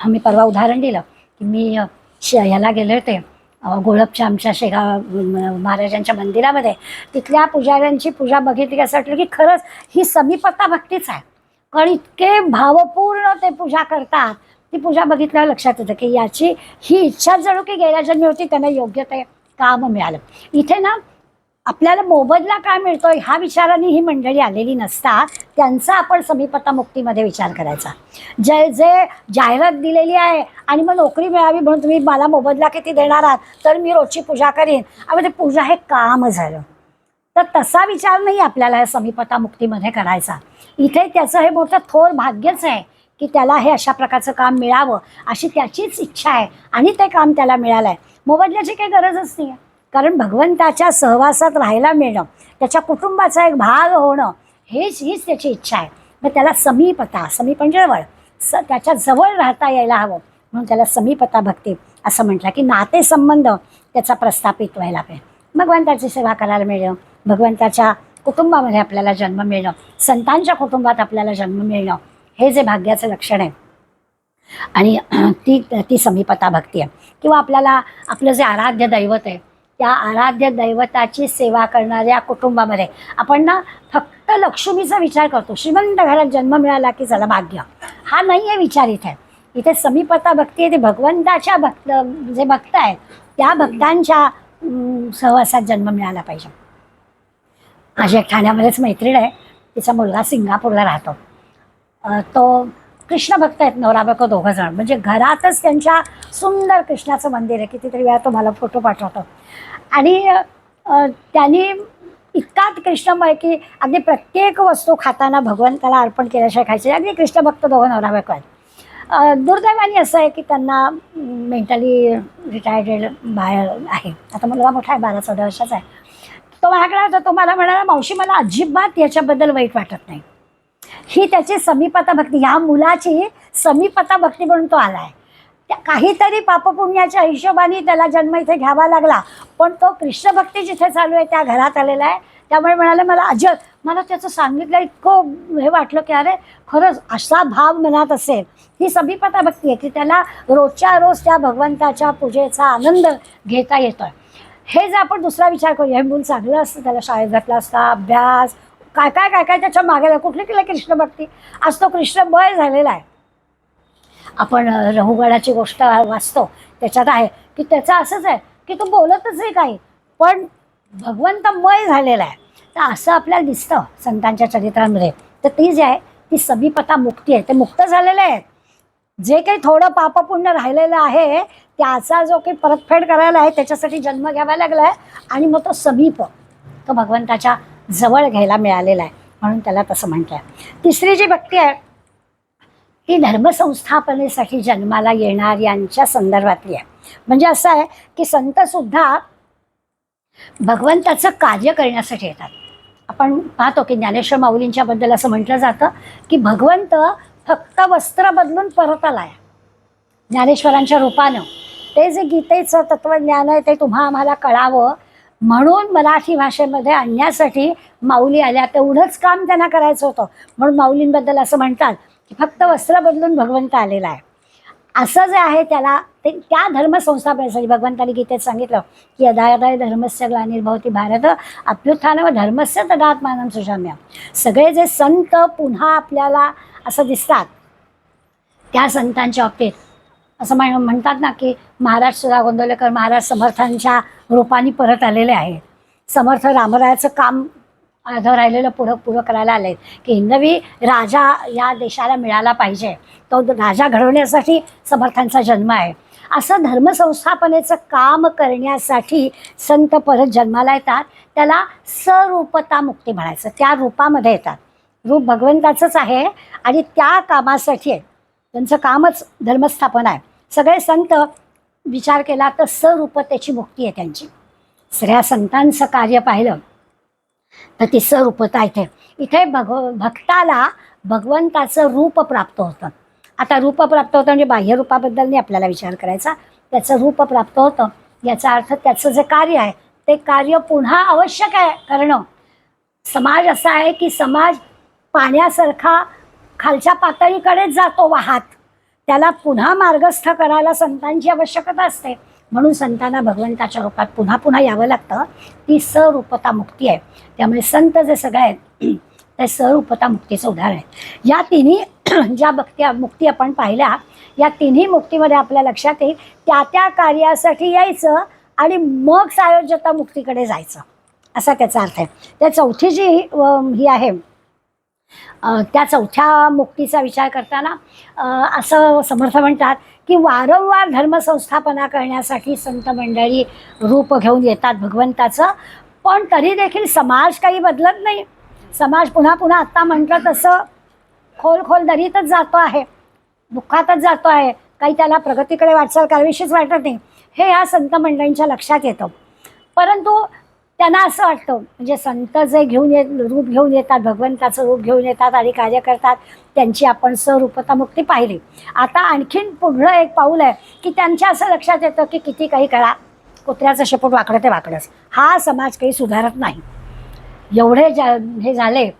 मी परवा उदाहरण दिलं की मी ह्याला गेले होते गोळपच्या आमच्या शेगाव महाराजांच्या मंदिरामध्ये. तिथल्या पुजाऱ्यांची पूजा बघितली असं वाटलं की खरंच ही समीपता भक्तीच आहे, कारण इतके भावपूर्ण ते पूजा करतात. ती पूजा बघितल्यावर लक्षात येतं की याची ही इच्छा जणू की गेल्या जन्मी होती, त्यांना योग्य ते काम मिळालं. इथे ना आपल्याला मोबदला काय मिळतोय ह्या विचाराने ही मंडळी आलेली नसतात, त्यांचा आपण समीपता मुक्तीमध्ये विचार करायचा. जे जाहिरात दिलेली आहे आणि मग नोकरी मिळावी म्हणून तुम्ही मला मोबदला किती देणार आहात तर मी रोजची पूजा करीन, आणि ते पूजा हे काम झालं. तर तसा विचार नाही आपल्याला समीपता मुक्तीमध्ये करायचा. इथे त्याचं हे मोठं थोर भाग्यच आहे की त्याला हे अशा प्रकारचं काम मिळावं अशी त्याचीच इच्छा आहे आणि ते काम त्याला मिळालं आहे. मोबदल्याची काही गरजच नाही आहे, कारण भगवंताच्या सहवासात राहायला मिळणं, त्याच्या कुटुंबाचा एक भाग होणं हीच त्याची इच्छा आहे. मग त्याला समीपता, समीप म्हणजे जवळ, त्याच्या जवळ राहता यायला हवं म्हणून त्याला समीपता भक्ती असं म्हटलं. की नातेसंबंध त्याचा प्रस्थापित व्हायला पाहिजे, भगवंताची सेवा करायला मिळणं, भगवंताच्या कुटुंबामध्ये आपल्याला जन्म मिळणं, संतांच्या कुटुंबात आपल्याला जन्म मिळणं हे जे भाग्याचं लक्षण आहे आणि ती समीपता भक्ती आहे. किंवा आपल्याला आपलं जे आराध्य दैवत आहे त्या आराध्य दैवताची सेवा करणाऱ्या कुटुंबामध्ये आपण ना फक्त लक्ष्मीचा विचार करतो, श्रीमंत घरात जन्म मिळाला की चला भाग्य, हा नाही आहे विचार इथे. इथे समीपता भक्ती आहे, ते भगवंताच्या जे भक्त आहेत त्या भक्तांच्या सहवासात जन्म मिळाला पाहिजे. माझी एक ठाण्यामध्येच मैत्रीण आहे, तिचा मुलगा सिंगापूरला राहतो. तो कृष्ण भक्त आहेत, नवरा बायको दोघं जण. म्हणजे घरातच त्यांच्या सुंदर कृष्णाचं मंदिर आहे, कितीतरी वेळा तो मला फोटो पाठवतो. आणि त्यांनी इतका कृष्णमय की अगदी प्रत्येक वस्तू खाताना भगवंताला अर्पण केल्याशिवाय खायचे. अगदी कृष्ण भक्त दोघं नवरा बायको आहेत. दुर्दैवाने असं आहे की त्यांना मेंटली रिटायर्डेड बाहेर आहे. आता मुलगा मोठा आहे, 12-14 वर्षाचा आहे. तो माझ्याकडे होता, तो मला म्हणाला मावशी मला अजिबात याच्याबद्दल वाईट वाटत नाही. ही त्याची समीपता भक्ती, ह्या मुलाची समीपता भक्ती म्हणून तो आला आहे. त्या काहीतरी पापपुण्याच्या हिशोबाने त्याला जन्म इथे घ्यावा लागला, पण तो कृष्ण भक्ती जिथे चालू आहे त्या घरात आलेला आहे. त्यामुळे म्हणाले मला त्याचं सांगितलं इतकं हे वाटलं की अरे खरंच असा भाव मनात असेल. ही समीपता भक्ती आहे की त्याला रोजच्या रोज त्या भगवंताच्या पूजेचा आनंद घेता येतोय. हे जर आपण दुसरा विचार करूया, हे मूल चांगलं असतं, त्याला शाळेत घातला असता, अभ्यास काय काय काय काय त्याच्या मागे कुठली कुठली कृष्ण भक्ती. आज तो कृष्णमय झालेला आहे. आपण रघुगडाची गोष्ट वाचतो, त्याच्यात आहे की त्याचं असंच आहे की तो बोलतच आहे काही, पण भगवंतमय झालेला आहे. तर असं आपल्याला दिसतं संतांच्या चरित्रांमध्ये. तर ती जी आहे ती समीपता मुक्ती आहे, ते मुक्त झालेले आहेत. जे काही थोडं पापपुण्य राहिलेलं आहे त्याचा जो काही परतफेड करायला आहे त्याच्यासाठी जन्म घ्यावा लागला आहे, आणि मग तो समीप, तो भगवंताच्या जवळ घ्यायला मिळालेला आहे, म्हणून त्याला तसं म्हणतात. तिसरी जी भक्ती आहे ती धर्मसंस्थापनेसाठी जन्माला येणार यांच्या संदर्भातली आहे. म्हणजे असं आहे की संतसुद्धा भगवंताचं कार्य करण्यासाठी येतात. आपण पाहतो की ज्ञानेश्वर माऊलींच्या बद्दल असं म्हटलं जातं की भगवंत फक्त वस्त्र बदलून परत आलाय ज्ञानेश्वरांच्या रूपानं. ते जे गीतेचं तत्वज्ञान आहे ते तुम्हा आम्हाला कळावं म्हणून मराठी भाषेमध्ये आणण्यासाठी माऊली आल्या. तेवढंच काम त्यांना करायचं होतं, म्हणून माऊलींबद्दल असं म्हणतात की फक्त वस्त्र बदलून भगवंत आलेला आहे. असं जे आहे त्याला ते त्या धर्मसंस्थापनेसाठी भगवंतांनी गीतेत सांगितलं की यदा यदा धर्मस्य ग्लानिर्भवति भारत अभ्युत्थानं धर्मस्य तदात्मानं सृजाम्य. सगळे जे संत पुन्हा आपल्याला असं दिसतात त्या संतांच्या बाबतीत असं म्हणतात ना की महाराज सुधा गोंदवलेकर महाराज समर्थांच्या रूपाने परत आलेले आहेत. समर्थ रामरायाचं काम अर्धं राहिलेलं पुरं करायला आले की हिंदवी राजा या देशाला मिळाला पाहिजे, तो राजा घडवण्यासाठी समर्थांचा जन्म आहे. असं धर्मसंस्थापनेचं काम करण्यासाठी संत परत जन्माला येतात. त्याला सरूपता मुक्ती म्हणायचं. त्या रूपामध्ये येतात, रूप भगवंताचंच आहे आणि त्या कामासाठी आहे, त्यांचं कामच धर्मस्थापना आहे. सगळे संत विचार केला तर सरूपतेची मुक्ती आहे त्यांची. सगळ्या संतांचं कार्य पाहिलं तर ती सरूपता इथे भक्ताला भगवंताचं रूप प्राप्त होतं. आता रूप प्राप्त होतं म्हणजे बाह्य रूपाबद्दल नाही आपल्याला विचार करायचा, त्याचं रूप प्राप्त होतं याचा अर्थ त्याचं जे कार्य आहे ते कार्य पुन्हा आवश्यक आहे करणं. समाज असा आहे की समाज पाण्यासारखा खालच्या पातळीकडेच जातो वाहत, त्याला पुन्हा मार्गस्थ करायला संतांची आवश्यकता असते, म्हणून संतांना भगवंताच्या रूपात पुन्हा पुन्हा यावं लागतं. ती सरूपता मुक्ती आहे. त्यामुळे संत जे सगळे आहेत ते सरूपता मुक्तीचं उदाहरण आहे. या तिन्ही ज्या मुक्ती आपण पाहिल्या, या तिन्ही मुक्तीमध्ये आपल्या लक्षात येईल त्या त्या कार्यासाठी यायचं आणि मग सायोज्यता मुक्तीकडे जायचं, असा त्याचा अर्थ आहे. त्या चौथी जी ही आहे त्या चौथ्या मुक्तीचा विचार करताना असं समर्थ म्हणतात की वारंवार धर्मसंस्थापना करण्यासाठी संत मंडळी रूप घेऊन येतात भगवंताचं, पण तरी देखील समाज काही बदलत नाही. समाज पुन्हा पुन्हा आत्ता म्हटलं तसं खोल दरीतच जातो आहे, दुःखातच जातो आहे, काही त्याला प्रगतीकडे वाटचाल करावीशीच वाटत नाही. हे या संत मंडळींच्या लक्षात येतं. परंतु त्यांना असं वाटतं, म्हणजे संत जे रूप घेऊन येतात, भगवंताचं रूप घेऊन येतात आणि कार्य करतात, त्यांची आपण सरूपता मुक्ती पाहिली. आता आणखीन पुढलं एक पाऊल आहे की त्यांच्या असं लक्षात येतं की किती काही करा, कुत्र्याचं शेपूट वाकडं ते वाकडंच, हा समाज काही सुधारत नाही. एवढे हे झाले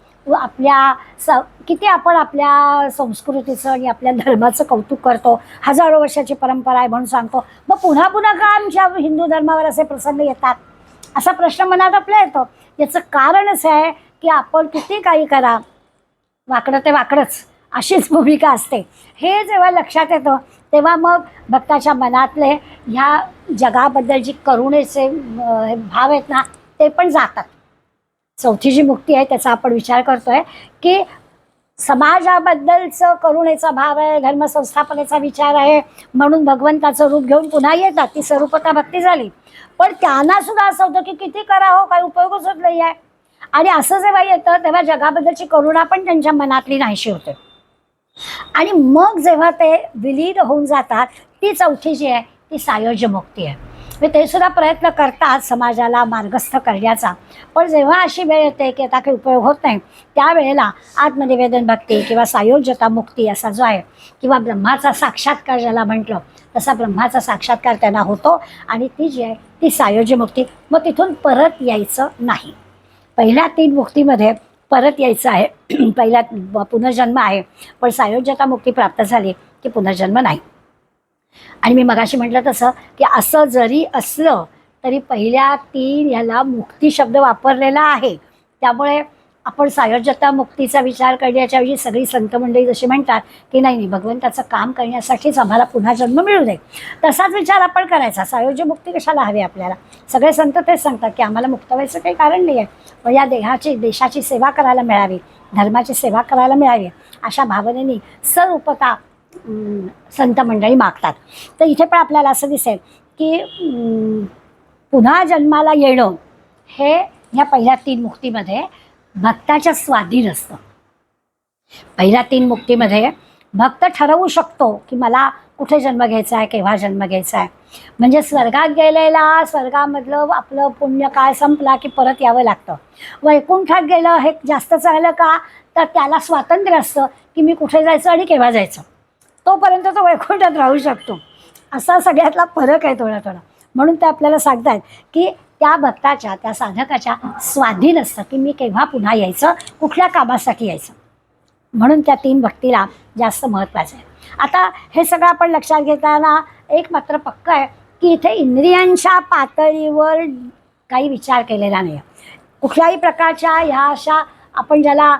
किती आपण आपल्या संस्कृतीचं आणि आपल्या धर्माचं कौतुक करतो, हजारो वर्षाची परंपरा आहे म्हणून सांगतो, मग पुन्हा पुन्हा का आमच्या हिंदू धर्मावर असे प्रसंग येतात, असा प्रश्न मनात आपल्या येतो. याचं कारणच आहे की आपण किती काही करा, वाकडं ते वाकडंच अशीच भूमिका असते. हे जेव्हा लक्षात येतं तेव्हा मग भक्ताच्या मनातले ह्या जगाबद्दल जी करुणेचे भाव आहेत ना ते पण जातात. चौथी जी मुक्ती आहे त्याचा आपण विचार करतोय की समाजाबद्दलचं करुणेचा भाव आहे, धर्मसंस्थापनेचा विचार आहे, म्हणून भगवंताचं रूप घेऊन पुन्हा येतात. ती सरूपता भक्ती झाली. पण त्यांना सुद्धा असं होतं की किती करा हो, काही उपयोगच होत नाही आहे. आणि असं जेव्हा येतं तेव्हा जगाबद्दलची करुणा पण त्यांच्या मनातली नाहीशी होते. आणि मग जेव्हा ते विलीन होऊन जातात, ती चौथी जी आहे ती सायोज्य मुक्ती आहे. ते सुद्धा प्रयत्न करतात समाजाला मार्गस्थ करण्याचा, पण जेव्हा अशी वेळ येते की आता काही उपयोग होत नाही, त्यावेळेला आत्मनिवेदन भक्ती किंवा सायोज्यता मुक्ती असा जो आहे, किंवा ब्रह्माचा साक्षात्कार ज्याला म्हटलं तसा ब्रह्माचा साक्षात्कार त्यांना होतो, आणि ती जी आहे ती सायोज्य मुक्ती. मग तिथून परत यायचं नाही. पहिल्या 3 मुक्तीमध्ये परत यायचं आहे, पहिल्यात पुनर्जन्म आहे, पण सायोज्यता मुक्ती प्राप्त झाली की पुनर्जन्म नाही. आणि मी मगाशी म्हटलं तसं की असं जरी असलं तरी पहिल्या 3 ह्याला मुक्ती शब्द वापरलेला आहे. त्यामुळे आपण सायोज्यता मुक्तीचा विचार करण्याच्या ऐवजी सगळी संत मंडळी जशी म्हणतात की नाही नाही, भगवंताचं काम करण्यासाठीच आम्हाला पुन्हा जन्म मिळू दे, तसाच विचार आपण करायचा. सायोज्य मुक्ती कशाला हवी आपल्याला? सगळे संत तेच सांगतात की आम्हाला मुक्त व्हायचं काही कारण नाही आहे, पण या देशाची सेवा करायला मिळावी, धर्माची सेवा करायला मिळावी, अशा भावनेने सरूपता संत मंडळी मागतात. तर इथे पण आपल्याला असं दिसेल की पुन्हा जन्माला येणं हे ह्या पहिल्या 3 मुक्तीमध्ये भक्ताच्या स्वाधीन असतं. पहिल्या 3 मुक्तीमध्ये भक्त ठरवू शकतो की मला कुठे जन्म घ्यायचा आहे, केव्हा जन्म घ्यायचा आहे. म्हणजे स्वर्गात गेलेला, स्वर्गामधलं आपलं पुण्य काळ संपला की परत यावं लागतं. वैकुंठात गेलं हे जास्त चांगलं का, तर त्याला स्वातंत्र्य असतं की मी कुठे जायचं आणि केव्हा जायचं, तोपर्यंत तो वैकुंठात राहू शकतो. असा सगळ्यातला फरक आहे थोडा थोडा. म्हणून ते आपल्याला सांगतात की त्या भक्ताच्या, त्या साधकाच्या स्वाधीन असतं की मी केव्हा पुन्हा यायचं, कुठल्या कामासाठी यायचं. म्हणून त्या 3 भक्तीला जास्त महत्त्वाचं आहे. आता हे सगळं आपण लक्षात घेताना एक मात्र पक्क आहे की इथे इंद्रियांच्या पातळीवर काही विचार केलेला नाही. कुठल्याही प्रकारच्या ह्या अशा आपण ज्याला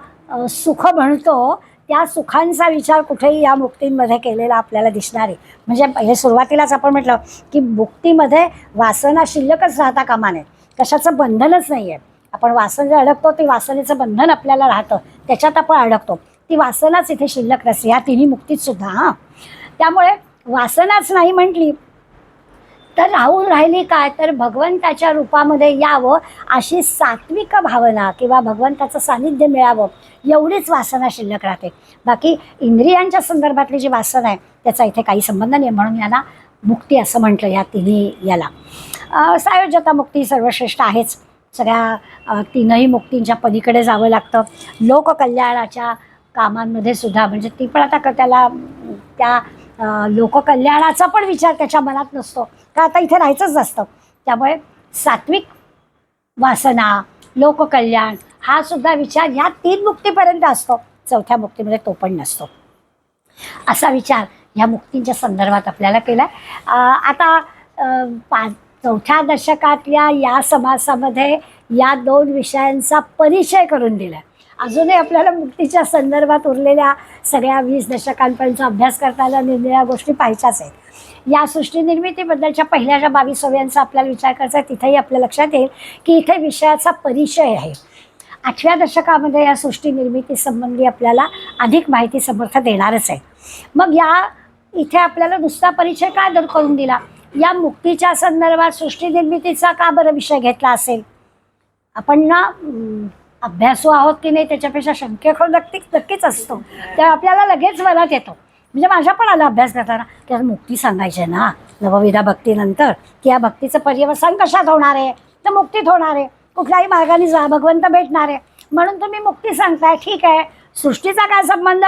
सुख म्हणतो त्या सुखांचा विचार कुठेही या मुक्तींमध्ये केलेला आपल्याला दिसणार आहे. म्हणजे हे सुरुवातीलाच आपण म्हटलं की मुक्तीमध्ये वासना शिल्लकच राहता कामा नये, कशाचं बंधनच नाही आहे. आपण वासना जे अडकतो ते वासनेचं बंधन आपल्याला राहतं, त्याच्यात आपण अडकतो. ती वासनाच इथे शिल्लक नसते या 3 मुक्तीत सुद्धा. त्यामुळे वासनाच नाही म्हटली तर राहून राहिली काय, तर भगवंताच्या रूपामध्ये यावं अशी सात्विक भावना किंवा भगवंताचं सानिध्य मिळावं एवढीच वासना शिल्लक राहते. बाकी इंद्रियांच्या संदर्भातली जी वासना आहे त्याचा इथे काही संबंध नाही. म्हणून याला मुक्ती असं म्हटलं या 3 याला. सायोज्यता मुक्ती सर्वश्रेष्ठ आहेच. सगळ्या 3ही मुक्तींच्या पलीकडे जावं लागतं. लोककल्याणाच्या कामांमध्ये सुद्धा, म्हणजे ती पण आता त्याला त्या लोककल्याणाचा पण विचार त्याच्या मनात नसतो का, आता इथे राहायचंच असतं. त्यामुळे सात्विक वासना, लोककल्याण हा सुद्धा विचार ह्या 3 मुक्तीपर्यंत असतो. 4थ्या मुक्तीमध्ये तो पण नसतो. असा विचार ह्या मुक्तींच्या संदर्भात आपल्याला केला आहे. आता 4थ्या दशकातल्या या समासामध्ये या 2 विषयांचा परिचय करून दिला. अजूनही आपल्याला मुक्तीच्या संदर्भात उरलेल्या सगळ्या 20 दशकांपर्यंतचा अभ्यास करताना निरनिराळ्या गोष्टी पाहायच्याच आहेत. या सृष्टी निर्मितीबद्दलच्या पहिल्या ज्या 22 अवयांचा आपल्याला विचार करायचा आहे तिथेही आपल्या लक्षात येईल की इथे विषयाचा परिचय आहे. 8व्या दशकामध्ये या सृष्टी निर्मिती संबंधी आपल्याला अधिक माहिती समर्थ देणारच आहे. मग या इथे आपल्याला नुसता परिचय का करून दिला, या मुक्तीच्या संदर्भात सृष्टी निर्मितीचा का बरं विषय घेतला असेल? आपण ना अभ्यासू आहोत की नाही त्याच्यापेक्षा शंकेखोर नक्कीच असतो. तर आपल्याला लगेच मनात येतो. म्हणजे माझ्या पण आला अभ्यास करताना की आता मुक्ती सांगायची आहे ना नवविधा भक्तीनंतर, की या भक्तीचं पर्यवसान कशात होणार आहे, तर मुक्तीत होणार आहे. कुठल्याही मार्गाने जा, भगवंत भेटणार आहे, म्हणून तुम्ही मुक्ती सांगताय. ठीक आहे, सृष्टीचा काय संबंध,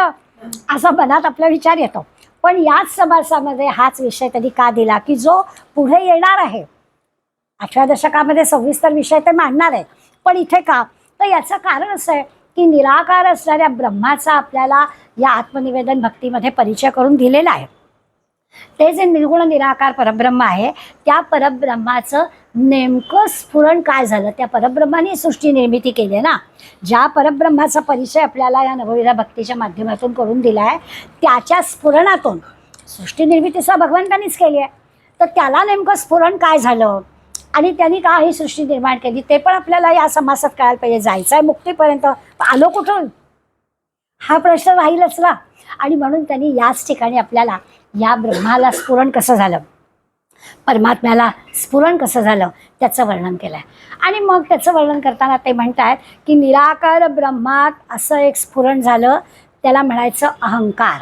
असा मनात आपला विचार येतो. पण याच समासामध्ये हाच विषय त्यांनी का दिला की जो पुढे येणार आहे 8व्या दशकामध्ये सविस्तर विषय ते मांडणार आहे. पण इथे का, तर याचं कारण असं आहे की निराकार असणाऱ्या ब्रह्माचा आपल्याला या आत्मनिवेदन भक्तीमध्ये परिचय करून दिलेला आहे. ते जे निर्गुण निराकार परब्रह्म आहे त्या परब्रह्माचं नेमकं स्फुरण काय झालं, त्या परब्रह्माने सृष्टी निर्मिती केली आहे ना. ज्या परब्रह्माचा परिचय आपल्याला या नवविधा भक्तीच्या माध्यमातून करून दिला आहे त्याच्या स्फुरणातून सृष्टी निर्मितीचा भगवंतानीच केली आहे. तर त्याला नेमकं स्फुरण काय झालं आणि त्यांनी का ही सृष्टी निर्माण केली ते पण आपल्याला या समासात कळायला पाहिजे. जायचं आहे मुक्तीपर्यंत, आलो कुठून हा प्रश्न राहीलच ना. आणि म्हणून त्यांनी याच ठिकाणी आपल्याला या ब्रह्माला स्फुरण कसं झालं, परमात्म्याला स्फुरण कसं झालं त्याचं वर्णन केलं आहे. आणि मग त्याचं वर्णन करताना ते म्हणतात की निराकार ब्रह्मात असं एक स्फुरण झालं, त्याला म्हणायचं अहंकार.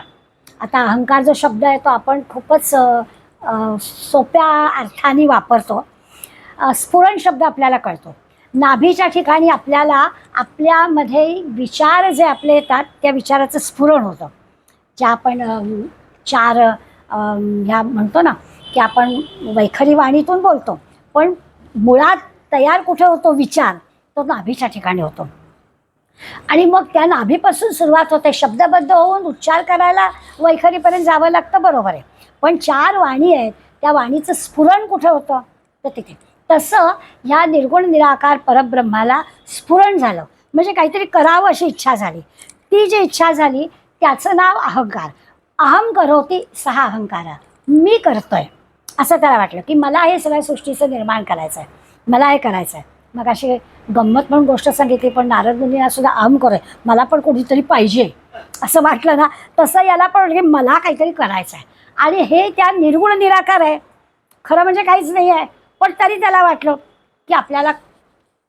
आता अहंकार जो शब्द आहे तो आपण खूपच सोप्या अर्थाने वापरतो. स्फुरण शब्द आपल्याला कळतो. नाभीच्या ठिकाणी आपल्याला आपल्यामध्ये विचार जे आपले येतात त्या विचाराचं स्फुरण होतं. ज्या आपण 4 ह्या म्हणतो ना की आपण वैखरी वाणीतून बोलतो, पण मुळात तयार कुठे होतो विचार, तो नाभीच्या ठिकाणी होतो. आणि मग त्या नाभीपासून सुरुवात होते. शब्दबद्ध होऊन उच्चार करायला वैखरीपर्यंत जावं लागतं, बरोबर आहे. पण 4 वाणी आहेत, त्या वाणीचं स्फुरण कुठे होतं तर तिथे. तसं ह्या निर्गुण निराकार परब्रह्माला स्फुरण झालं, म्हणजे काहीतरी करावं अशी इच्छा झाली. ती जी इच्छा झाली त्याचं नाव अहंकार. अहम करोती सहा अहंकारा, मी करतोय असं त्याला वाटलं की मला हे सगळ्या सृष्टीचं निर्माण करायचं आहे, मला हे करायचं आहे. मग अशी गंमत म्हणून गोष्ट सांगितली, पण नारद मुनींना सुद्धा अहम करोय, मला पण कोणीतरी पाहिजे असं वाटलं ना, तसं याला पण म्हणजे मला काहीतरी करायचं आहे. आणि हे त्या निर्गुण निराकार आहे, खरं म्हणजे काहीच नाही आहे, पण तरी त्याला वाटलं की आपल्याला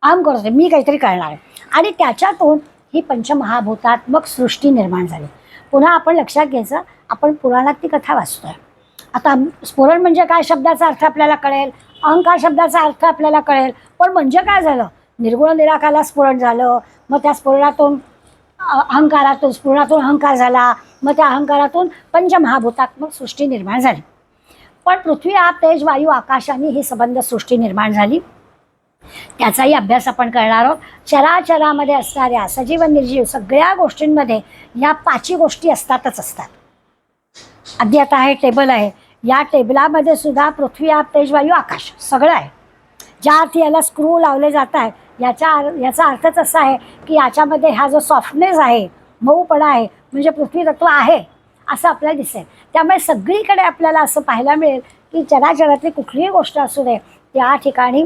अहम करतोय, मी काहीतरी करणार आहे. आणि त्याच्यातून ही पंचमहाभूतात्मक सृष्टी निर्माण झाली. पुन्हा आपण लक्षात घ्यायचं, आपण पुराणात ती कथा वाचतोय. आता स्फुरण म्हणजे काय शब्दाचा अर्थ आपल्याला कळेल, अहंकार शब्दाचा अर्थ आपल्याला कळेल, पण म्हणजे काय झालं, निर्गुण निराकाराला स्फुरण झालं, मग त्या स्फुरणातून अहंकारातून, स्फुरणातून अहंकार झाला, मग त्या अहंकारातून पंचमहाभूतात्मक सृष्टी निर्माण झाली. पण पृथ्वी, आप, तेज, वायू, आकाशाने ही संबंध सृष्टी निर्माण झाली. त्याचाही अभ्यास आपण करणार आहोत. चराचरामध्ये असणाऱ्या सजीव निर्जीव सगळ्या गोष्टींमध्ये ह्या पाची गोष्टी असतातच असतात. अगदी आता हे टेबल आहे, या टेबलामध्ये सुद्धा पृथ्वी, आप, तेज, वायू, आकाश सगळं आहे. ज्या अर्थी याला स्क्रू लावले जात आहे, याचा अर्थच असा आहे की याच्यामध्ये हा जो सॉफ्टनेस आहे, मऊपणा आहे, म्हणजे पृथ्वी तत्व आहे असं आपल्याला दिसेल. त्यामुळे सगळीकडे आपल्याला असं पाहायला मिळेल की चराचरातली कुठलीही गोष्ट असू दे, त्या ठिकाणी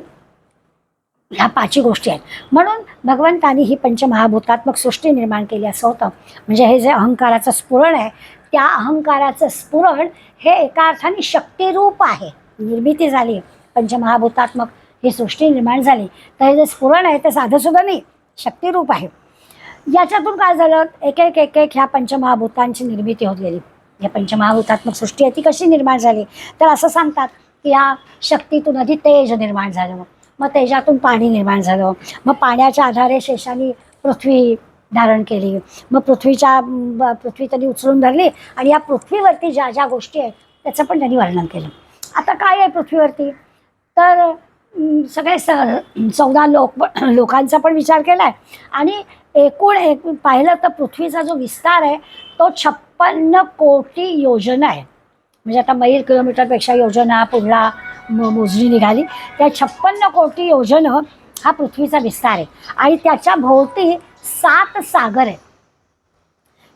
ह्या पाची गोष्टी आहेत. म्हणून भगवंतांनी ही पंचमहाभूतात्मक सृष्टी निर्माण केली असं होतं. म्हणजे हे जे अहंकाराचं स्फुरण आहे, त्या अहंकाराचं स्फुरण हे एका अर्थाने शक्तिरूप आहे. निर्मिती झाली, पंचमहाभूतात्मक ही सृष्टी निर्माण झाली, तर हे जे स्फुरण आहे ते साधंसुद्धा नाही, शक्तिरूप आहे. याच्यातून काय झालं, एक एक एक एक ह्या पंचमहाभूतांची निर्मिती होत गेली. या पंचमहाभूतात्मक सृष्टी आहे ती कशी निर्माण झाली, तर असं सांगतात की या शक्तीतून आधी तेज निर्माण झालं, मग तेजातून पाणी निर्माण झालं, मग पाण्याच्या आधारे शेषाने पृथ्वी धारण केली, मग पृथ्वी त्यांनी उचलून धरली, आणि या पृथ्वीवरती ज्या ज्या गोष्टी आहेत त्याचं पण त्यांनी वर्णन केलं. आता काय आहे पृथ्वीवरती, तर सगळे 14 लोकांचा पण विचार केला आहे. आणि एकूण पाहिलं तर पृथ्वीचा जो विस्तार आहे तो 56 कोटी योजना आहे. म्हणजे आता मैल किलोमीटरपेक्षा योजना पुढला मोजणी निघाली, त्या 56 कोटी योजन हा पृथ्वीचा विस्तार आहे. आणि त्याच्या भोवती 7 सागर आहेत,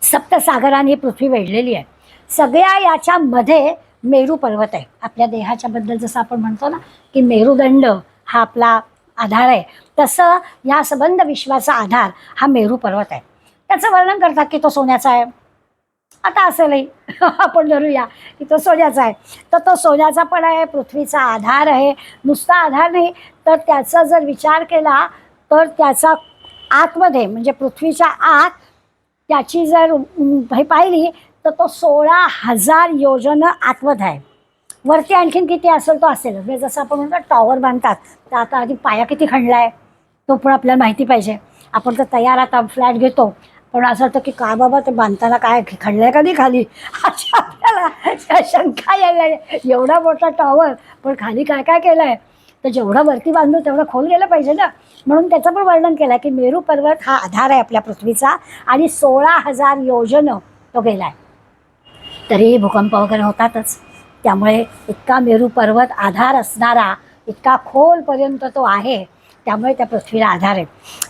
सप्तसागरांनी पृथ्वी वेढलेली आहे. सगळ्या याच्यामध्ये मेरू पर्वत आहे. आपल्या देहाच्या बद्दल जसं आपण म्हणतो ना की मेरुदंड हा आपला आधार आहे, तसं या संबंध विश्वाचा आधार हा मेरू पर्वत आहे. त्याचं वर्णन करतात की तो सोन्याचा आहे. आता असेलही आपण धरूया की तो सोन्याचा आहे, तर तो सोन्याचा पण आहे, पृथ्वीचा आधार आहे. नुसता आधार नाही, तर त्याचा जर विचार केला तर त्याचा आतमध्ये म्हणजे पृथ्वीच्या आत त्याची जर हे पाहिली तर तो 16,000 योजन आतमध्ये आहे. वरती आणखीन किती असेल तो असेल, म्हणजे जसं आपण म्हणतो टॉवर बांधतात, तर आता आधी पाया किती खणला आहे तो पण आपल्याला माहिती पाहिजे. आपण तर तयार आता फ्लॅट घेतो, पण असं वाटतं की का बाबा ते बांधताना काय खणलं कधी खाली, अशा आपल्याला शंका यायला. एवढा मोठा टॉवर पण खाली काय काय केलं आहे, तर जेवढं वरती बांधू तेवढं खोल गेलं पाहिजे ना. म्हणून त्याचं पण वर्णन केलं की मेरू पर्वत हा आधार आहे आपल्या पृथ्वीचा, आणि 16,000 योजन तो गेला आहे. तरीही भूकंप वगैरे होतातच, त्यामुळे इतका मेरू पर्वत आधार असणारा, इतका खोलपर्यंत तो आहे, त्यामुळे त्या पृथ्वीला आधार आहे.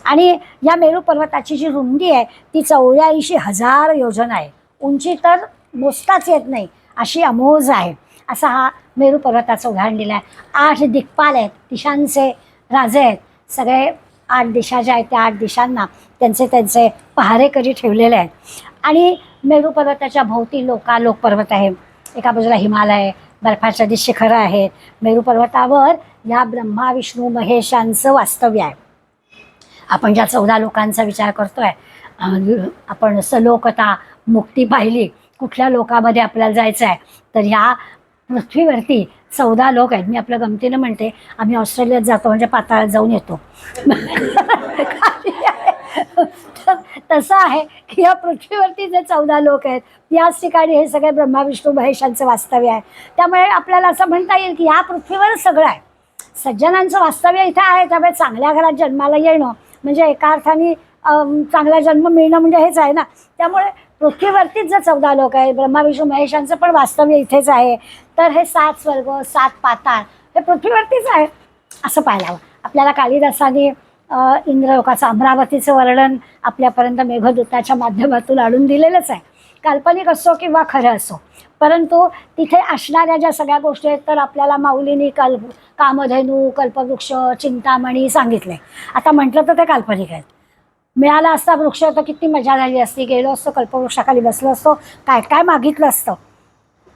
आणि या मेरू पर्वताची जी रुंदी आहे ती 84,000 योजन आहे. उंची तर मोजताच येत नाही अशी अमोज आहे. असा हा मेरू पर्वताचं उदाहरण दिलं आहे. 8 दिक्पाल आहेत, दिशांचे राजे आहेत. सगळे 8 दिशा ज्या आहेत त्या 8 दिशांना त्यांचे पहारेकरी ठेवलेले आहेत. आणि मेरू पर्वताच्या भोवती लोक पर्वत आहे. एका बाजूला हिमालय, बर्फाच्छादित शिखरं आहेत. मेरू पर्वतावर या ब्रह्मा विष्णू महेशांचं वास्तव्य आहे. आपण ज्या 14 लोकांचा विचार करतोय, आपण सलोकता मुक्ती पाहिली, कुठल्या लोकामध्ये आपल्याला जायचं आहे, तर ह्या पृथ्वीवरती 14 लोक आहेत. मी आपल्या गमतीनं म्हणते आम्ही ऑस्ट्रेलियात जातो म्हणजे पाताळात जाऊन येतो. तसं आहे की या पृथ्वीवरती जे 14 लोक आहेत याच ठिकाणी हे सगळे ब्रह्मा विष्णू महेशांचं वास्तव्य आहे. त्यामुळे आपल्याला असं म्हणता येईल की ह्या पृथ्वीवरच सगळं आहे. सज्जनांचं वास्तव्य इथं आहे, त्यामुळे चांगल्या घरात जन्माला येणं म्हणजे एका अर्थाने चांगला जन्म मिळणं म्हणजे हेच आहे ना. त्यामुळे पृथ्वीवरतीच जर 14 लोक आहेत, ब्रह्मा विष्णू महेशांचं पण वास्तव्य इथेच आहे, तर हे 7 स्वर्ग 7 पाताळ हे पृथ्वीवरतीच आहे. असं पाहायला हवं. आपल्याला कालिदासाने इंद्रलोकाचं अमरावतीचं वर्णन आपल्यापर्यंत मेघदूताच्या माध्यमातून आणून दिलेलंच आहे. काल्पनिक असो किंवा खरं असो, परंतु तिथे असणाऱ्या ज्या सगळ्या गोष्टी आहेत तर आपल्याला माऊलींनी कामधेनू, कल्पवृक्ष, चिंतामणी सांगितले. आता म्हटलं तर ते काल्पनिक आहेत. मिळाला असता वृक्ष तर किती मजा झाली असती, गेलो असतो कल्पवृक्षाखाली बसलो असतो, काय काय मागितलं असतं,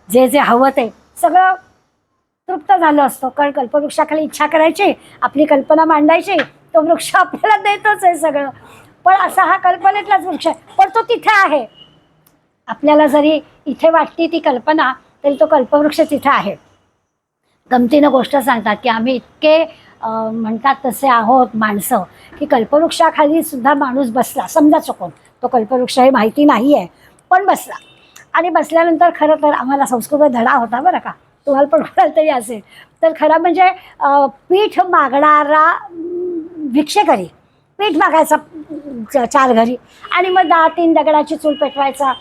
जे जे हवं ते सगळं तृप्त झालं असतं. कारण कल्पवृक्षाखाली इच्छा करायची, आपली कल्पना मांडायची, तो वृक्ष आपल्याला देतच आहे सगळं. पण असा हा कल्पनेतलाच वृक्ष आहे, पण तो तिथे आहे. आपल्याला जरी इथे वाटते ती कल्पना, तरी तो कल्पवृक्ष तिथे आहे. गमतीनं गोष्ट सांगतात की आम्ही इतके म्हणतात तसे आहोत माणसं, की कल्पवृक्षाखाली सुद्धा माणूस बसला, समजा चुकून, तो कल्पवृक्ष हे माहिती नाही आहे, पण बसला. आणि बसल्यानंतर खरं तर आम्हाला संस्कृत धडा होता बरं का, तुम्हाला पण कोणाला तरी असेल तर. खरं म्हणजे पीठ मागणारा भिक्षेकरी पीठ मागायचा 4 घरी, आणि मग 3 दगडाची चूल पेटवायचा,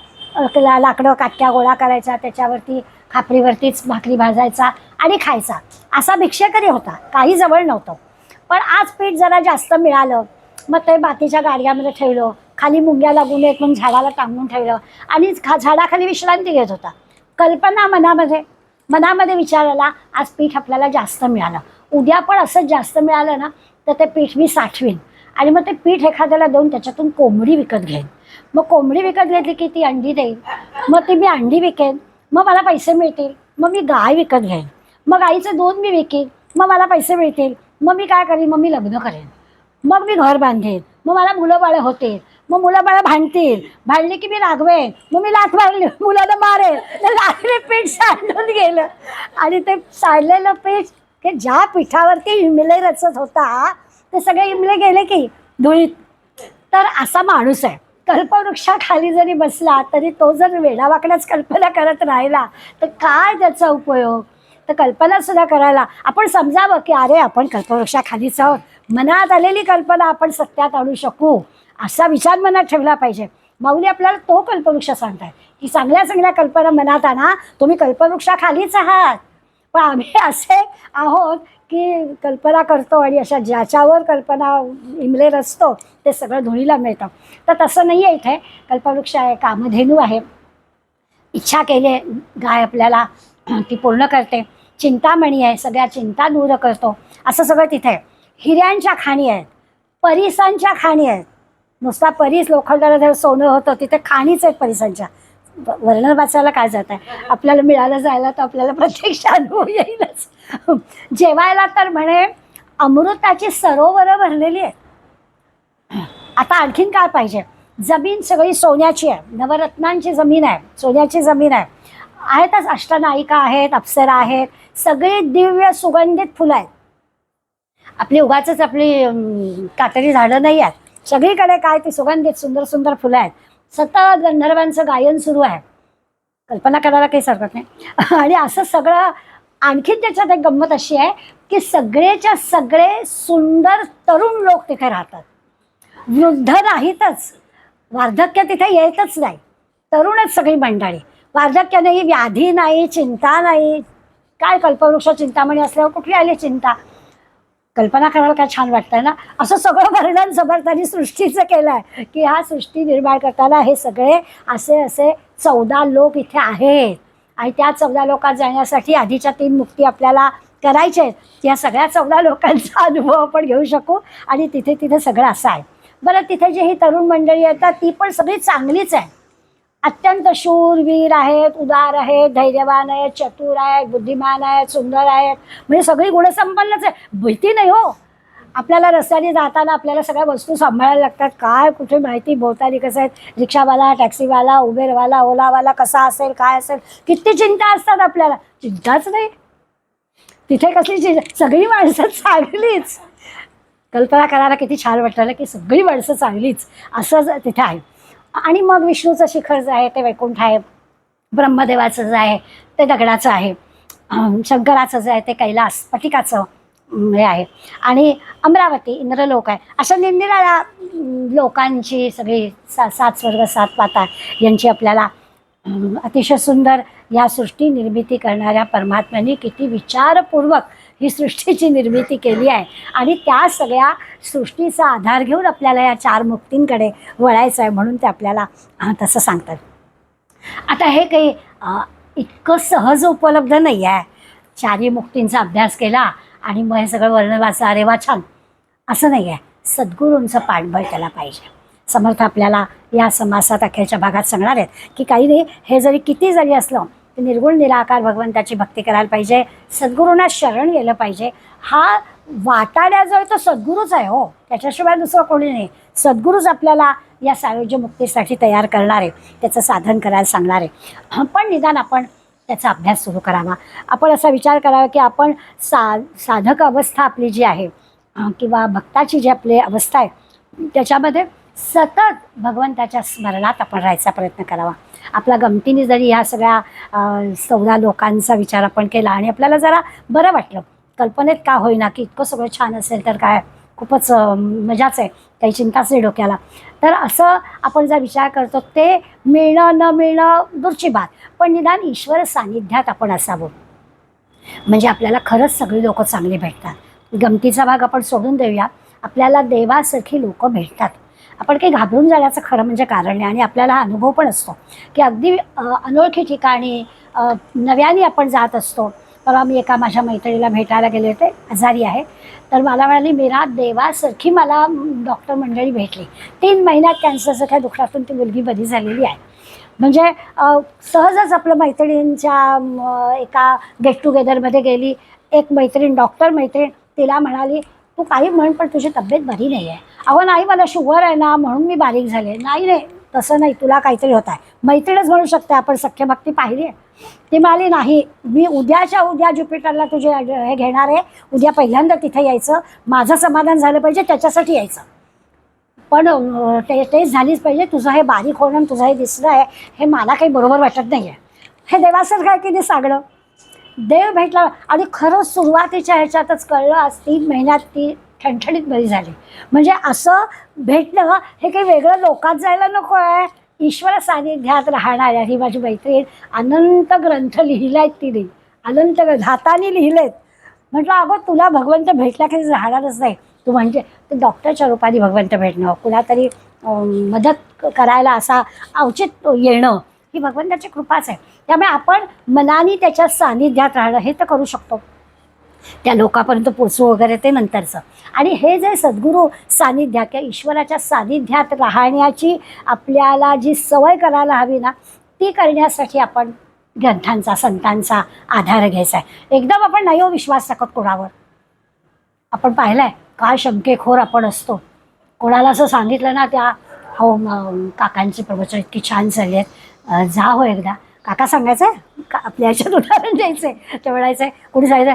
लाकडं काटक्या गोळा करायचा, त्याच्यावरती खापरीवरतीच भाकरी भाजायचा आणि खायचा. असा भिक्षेकरी होता, काही जवळ नव्हतं. पण आज पीठ जरा जास्त मिळालं, मग ते बाकीच्या गाडग्यामध्ये ठेवलं, खाली मुंग्या लागून येत मग झाडाला टांगून ठेवलं आणि झाडाखाली विश्रांती घेत होता. कल्पना मनामध्ये विचार आला, आज पीठ आपल्याला जास्त मिळालं, उद्या पण असंच जास्त मिळालं ना तर ते पीठ मी साठवीन आणि मग ते पीठ एखाद्याला देऊन त्याच्यातून कोंबडी विकत घेईन. मग कोंबडी विकत घेतली की ती अंडी देईल, मग ती मी अंडी विकेन, मग मला पैसे मिळतील. मग मी गाय विकत घेईन, मग गाईचं दूध मी विकेन, मग मला पैसे मिळतील. मग मी काय करीन, मग मी लग्न करेन, मग मी घर बांधेन, मग मला मुलं बाळं होतील, मग मुलं बाळं भांडली की मी रागवेन, मग मी लाथ मारली, मुलाला मारेन. लागले पीठ सांडून गेलं आणि ते सांडलेलं पीठ की ज्या पिठावरती इमले रचत होता ते सगळे इमले गेले की धुळीत. तर असा माणूस आहे. कल्पवृक्षाखाली जरी बसला तरी तो जर वेडावाकड्याच कल्पना करत राहिला तर काय त्याचा उपयोग. तर कल्पनासुद्धा करायला आपण समजावं की अरे आपण कल्पवृक्षाखालीच आहोत, मनात आलेली कल्पना आपण सत्यात आणू शकू असा विचार मनात ठेवला पाहिजे. माऊली आपल्याला तो कल्पवृक्ष सांगताय की चांगल्या चांगल्या कल्पना मनात आणा, तुम्ही कल्पवृक्षाखालीच आहात. पण आम्ही असे आहोत की कल्पना करतो आणि अशा ज्याच्यावर कल्पना इमले रचतो ते सगळं धुळीला मिळतं. तर तसं नाही आहे. इथे कल्पवृक्ष आहे, कामधेनू आहे, इच्छा केली गाय आपल्याला ती पूर्ण करते, चिंतामणी आहे, सगळ्या चिंता दूर करतो, असं सगळं तिथे आहे. हिऱ्यांच्या खाणी आहेत, परिसांच्या खाणी आहेत. नुसता परीस लोखंडाला जर सोनं होतं तिथे खाणीच आहेत परिसांच्या. वर्णन वाचायला काय जात आहे, आपल्याला मिळालं जायला तर आपल्याला प्रत्यक्ष अनुभव येईलच. जेवायला तर म्हणे अमृताची सरोवरं भरलेली आहेत. आता आणखीन काय पाहिजे. जमीन सगळी सोन्याची आहे, नवरत्नांची जमीन आहे, सोन्याची जमीन आहे. आहेतच अष्टनायिका आहेत, अप्सरा आहेत, सगळी दिव्य सुगंधित फुलं आहेत. आपली उगाचच आपली काटेरी झाडं नाही आहेत, सगळीकडे काय ती सुगंधित सुंदर सुंदर फुलं आहेत. सतत गंधर्वांचं गायन सुरू आहे. कल्पना करायला काहीच हरकत नाही. आणि असं सगळं आणखीन त्याच्यात एक गंमत अशी आहे की सगळेच्या सगळे सुंदर तरुण लोक तिथे राहतात. वृद्ध नाहीतच, वार्धक्य तिथे येतच नाही, तरुणच सगळी मंडळी. वार्धक्य नाही, व्याधी नाही, चिंता नाही. काय कल्पवृक्ष चिंतामणी असल्यावर कुठली आली चिंता. कल्पना करायला काय छान वाटतंय ना. असं सगळं वर्णन समर्थांनी सृष्टीचं केलं आहे की ह्या सृष्टी निर्माण करताना हे सगळे असे असे 14 लोक इथे आहेत आणि त्या 14 लोकात जाण्यासाठी आधीच्या 3 मुक्ती आपल्याला करायच्या आहेत. या सगळ्या 14 लोकांचा अनुभव आपण घेऊ शकू आणि तिथे तिथे सगळं असं आहे. बरं, तिथे जी ही तरुण मंडळी येतात ती पण सगळी चांगलीच आहे. अत्यंत शूरवीर आहेत, उदार आहेत, धैर्यवान आहेत, चतुर आहेत, बुद्धिमान आहेत, सुंदर आहेत, म्हणजे सगळी गुणसंपन्नच आहे. भीती नाही हो. आपल्याला रस्त्याने जाताना आपल्याला सगळ्या वस्तू सांभाळायला लागतात. काय कुठे माहिती भोवताली कसं आहे, रिक्षावाला, टॅक्सीवाला, उबेरवाला, ओलावाला कसा असेल, काय असेल, किती चिंता असतात आपल्याला. चिंताच नाही तिथे. कसली चिंता, सगळी माणसं चांगलीच. कल्पना करायला किती छान वाटतं की सगळी माणसं चांगलीच असं तिथे आहे. आणि मग विष्णूचं शिखर जे आहे ते वैकुंठ आहे, ब्रह्मदेवाचं जे आहे ते दगडाचं आहे, शंकराचं जे आहे ते कैलास स्फटिकाचं हे आहे, आणि अमरावती इंद्रलोक आहे. अशा निरनिराळ्या लोकांची सगळी 7 स्वर्ग 7 पाताळ यांची आपल्याला अतिशय सुंदर या सृष्टी निर्मिती करणाऱ्या परमात्म्याने किती विचारपूर्वक ही सृष्टीची निर्मिती केली आहे आणि त्या सगळ्या सृष्टीचा आधार घेऊन आपल्याला या 4 मुक्तींकडे वळायचं आहे, म्हणून ते आपल्याला तसं सांगतात. आता हे काही इतकं सहज उपलब्ध नाही आहे. 4ही मुक्तींचा अभ्यास केला आणि मग हे सगळं वर्ण वाचा, अरे वा छान, असं नाही आहे. सद्गुरूंचं पाठबळ त्याला पाहिजे. समर्थ आपल्याला या समासात अखेरच्या भागात सांगणार आहेत की काही नाही, हे जरी किती जरी असलं तर निर्गुण निराकार भगवंताची भक्ती करायला पाहिजे, सद्गुरूंना शरण गेलं पाहिजे. हा वाटाड्या जो आहे तो सद्गुरूच आहे हो, त्याच्याशिवाय दुसरं कोणी नाही. सद्गुरूच आपल्याला या सायुज्य मुक्तीसाठी तयार करणार आहे, त्याचं साधन करायला सांगणार आहे. पण निदान आपण त्याचा अभ्यास सुरू करावा. आपण असा विचार करावा की आपण साधक अवस्था आपली जी आहे किंवा भक्ताची जी आपली अवस्था आहे त्याच्यामध्ये सतत भगवंताच्या स्मरणात आपण राहायचा प्रयत्न करावा. आपल्या गमतीने जरी ह्या सगळ्या 14 लोकांचा विचार आपण केला आणि आपल्याला जरा बरं वाटलं, कल्पनेत का होईना की इतकं सगळं छान असेल तर काय खूपच मजाच आहे, काही चिंताच नाही डोक्याला. तर असं आपण जर विचार करतो ते मिळणं न मिळणं दूरची बात, पण निदान ईश्वर सान्निध्यात आपण असावं म्हणजे आपल्याला खरंच सगळी लोकं चांगली भेटतात. गमतीचा भाग आपण सोडून देऊया, आपल्याला देवासारखी लोकं भेटतात. आपण काही घाबरून जाण्याचं खरं म्हणजे कारण नाही. आणि आपल्याला हा अनुभव पण असतो की अगदी अनोळखी ठिकाणी नव्याने आपण जात असतो. परवा मी एका माझ्या मैत्रिणीला भेटायला गेले होते, आजारी आहे, तर मला म्हणाली मीरा देवासारखी मला डॉक्टर मंडळी भेटली. 3 महिन्यात कॅन्सरसारख्या दुःखातून ती मुलगी बरी झालेली आहे. म्हणजे सहजच आपलं मैत्रिणींच्या एका गेट टुगेदरमध्ये गेली. एक मैत्रीण, डॉक्टर मैत्रीण, तिला म्हणाली तू काही म्हण पण तुझी तब्येत बरी नाही आहे. अहो नाही, मला शुगर आहे ना म्हणून मी बारीक झाले. नाही नाही, तसं नाही, तुला काहीतरी होत आहे. मैत्रीणच म्हणू शकते, आपण सख्य भक्ती पाहिली आहे. ती म्हणाली नाही, मी उद्याच्या उद्या ज्युपिटरला तुझे हे घेणार आहे, उद्या पहिल्यांदा तिथे यायचं, माझं समाधान झालं पाहिजे त्याच्यासाठी यायचं, पण टेस्ट झालीच पाहिजे. तुझं हे बारीक होणं, तुझं हे दिसणं आहे, हे मला काही बरोबर वाटत नाही आहे. हे देवासारखं आहे की नाही सागडं. देव भेटला आणि खरंच सुरुवातीच्या ह्याच्यातच कळलं, आज 3 महिन्यात ती ठणठणीत बरी झाली. म्हणजे असं भेटणं हे काही वेगळं लोकात जायला नको आहे. ईश्वर सानिध्यात राहणाऱ्या ही माझी मैत्रीण अनंत ग्रंथ लिहिले आहेत तिने, अनंत हाताने लिहिलेत. म्हटलं अगं तुला भगवंत भेटला की राहणारच नाही तू, म्हणजे ते डॉक्टरच्या रूपाने भगवंत भेटणं, कुणातरी मदत करायला असा औचित येणं, ही भगवंताची कृपाच आहे. त्यामुळे आपण मनाने त्याच्या सानिध्यात राहणं हे तर करू शकतो, त्या लोकांपर्यंत पोचू वगैरे ते नंतरचं. आणि हे जे सद्गुरू सानिध्यात किंवा ईश्वराच्या सानिध्यात राहण्याची आपल्याला जी सवय करायला हवी ना, ती करण्यासाठी आपण ग्रंथांचा, संतांचा आधार घ्यायचा आहे. एकदम आपण नाही हो विश्वास टाकत कोणावर. आपण पाहिलं आहे काय शंकेखोर आपण असतो. कोणाला असं सांगितलं ना, त्या हो काकांची प्रवचन इतकी छान झाली आहेत, जा हो एकदा. काका सांगायचं आहे का आपल्या ह्याच्यात उदाहरण द्यायचं आहे, ते म्हणायचं आहे कोणी सांगितलं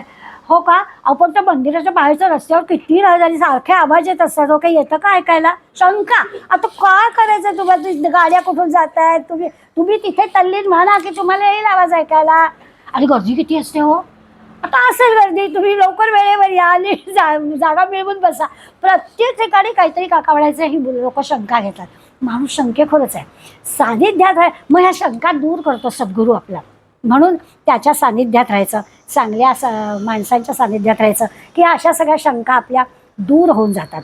हो का, आपण त्या मंदिराच्या बाहेरच्या रस्त्यावर किती राहदारी सारखे आवाज येत असतात, हो काही येतं का ऐकायला, शंका. आता काय करायचं, तुम्हाला गाड्या कुठून जात आहेत, तुम्ही तिथे तल्लीन म्हणा की तुम्हाला येईल आवाज ऐकायला. आणि गर्दी किती असते हो. आता असेल गर्दी, तुम्ही लवकर वेळेवर या आणि जागा मिळवून बसा. प्रत्येक ठिकाणी काहीतरी काका म्हणायचं, ही लोक शंका घेतात. माणूस शंकेखोरच आहे. सानिध्यात आहे मग ह्या शंका दूर करतो सद्गुरू आपला. म्हणून त्याच्या सानिध्यात राहायचं, चांगल्या माणसांच्या सानिध्यात राहायचं की अशा सगळ्या शंका आपल्या दूर होऊन जातात.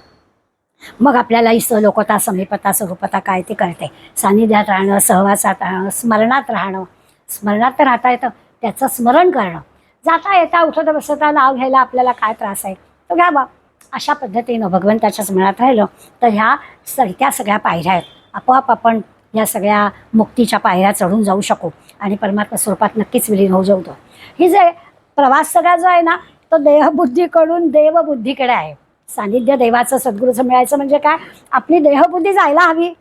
मग आपल्याला ही सलोकता, समीपता, स्वरूपता काय ते कळते. सानिध्यात राहणं, सहवासात राहणं, स्मरणात राहणं. स्मरणात तर राहता येतं, त्याचं स्मरण करणं. जाता येता उठता बसता नाव घ्यायला आपल्याला काय त्रास आहे तो घ्या बा. अशा पद्धतीनं भगवंताच्या स्मरणात राहिलं तर ह्या चढत्या सगळ्या पायऱ्या आहेत, आपोआप आपण या सगळ्या मुक्तीच्या पायऱ्या चढून जाऊ शकू आणि परमात्मा स्वरूपात नक्कीच विलीन होऊ जाऊ. ही जे प्रवास सगळा जो आहे ना, तो देहबुद्धीकडून देवबुद्धीकडे आहे. सानिध्य देवाचं, सद्गुरूचं मिळायचं म्हणजे काय, आपली देहबुद्धी जायला हवी.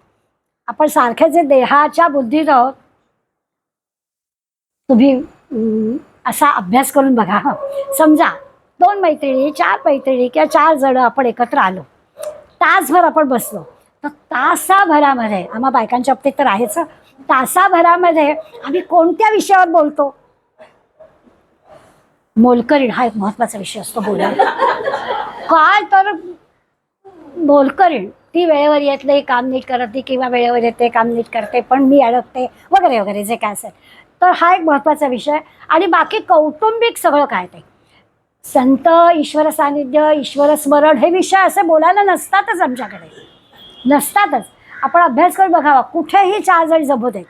आपण सारखे जे देहाच्या बुद्धीत आहोत. तुम्ही असा अभ्यास करून बघा. समजा 2 मैत्रिणी, 4 मैत्रिणी किंवा 4 जणं आपण एकत्र आलो, तासभर आपण बसलो, तर तासाभरामध्ये, आम्हा बायकांच्या बाबतीत तर आहेच, तासाभरामध्ये आम्ही कोणत्या विषयावर बोलतो. मोलकरीण हा एक महत्त्वाचा विषय असतो बोलायला. काय तर मोलकरीण, ती वेळेवर येत नाही, काम नीट करत नाही, किंवा वेळेवर येते काम नीट करते पण मी अडकते वगैरे वगैरे जे काय असेल. तर हा एक महत्त्वाचा विषय. आणि बाकी कौटुंबिक सगळं काय ते संत, ईश्वर सानिध्य, ईश्वर स्मरण हे विषय असे बोलायला नसतातच आमच्याकडे, नसतातच. आपण अभ्यास करून बघावा, कुठेही 4 जण जमत आहेत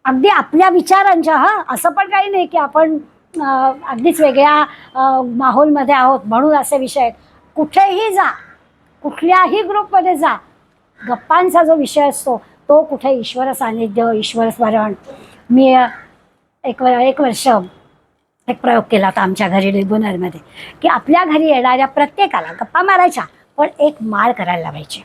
अगदी आपल्या विचारांच्या. असं पण काही नाही की आपण अगदीच वेगळ्या माहोलमध्ये आहोत म्हणून असे विषय आहेत. कुठेही जा, कुठल्याही ग्रुपमध्ये जा, गप्पांचा जो विषय असतो तो कुठे ईश्वर सानिध्य, ईश्वर स्मरण. मी एक वर्ष एक प्रयोग केला होता आमच्या घरी रेग्युलरमध्ये, की आपल्या घरी येणाऱ्या प्रत्येकाला गप्पा मारायच्या, पण एक माळ करायला लावायची.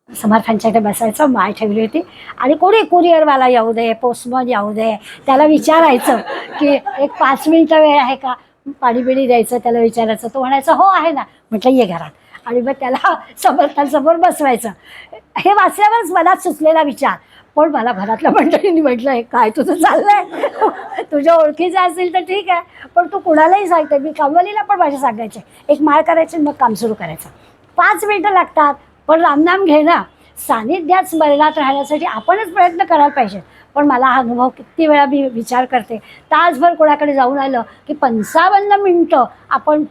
समर्थांच्या इथे बसायचं, माळ ठेवली होती, आणि कोणी कुरिअरवाला येऊ दे, पोस्टमन येऊ दे, त्याला विचारायचं की एक 5 मिनिटं वेळ आहे का, पाणी बिणी द्यायचं, त्याला विचारायचं. तो म्हणायचं हो आहे ना. म्हटलं ये घरात, आणि मग त्याला समर्थांसमोर बसवायचं. हे वाचल्यावरच मनात सुचलेला विचार. पण मला घरातल्या मंडळींनी म्हटलं हे काय तुझं चाललंय, तुझ्या ओळखीचं असेल तर ठीक आहे, पण तू कुणालाही सांगते. मी कामवालीला पण माझ्या सांगायचे, एक माळ करायची मग काम सुरू करायचं. 5 मिनिटं लागतात, पण रामनाम घेणं, सानिध्यात स्मरणात राहण्यासाठी आपणच प्रयत्न करायला पाहिजे. पण मला हा अनुभव किती वेळा मी विचार करते, तासभर कोणाकडे जाऊन आलं की 55 मिनिटं आपण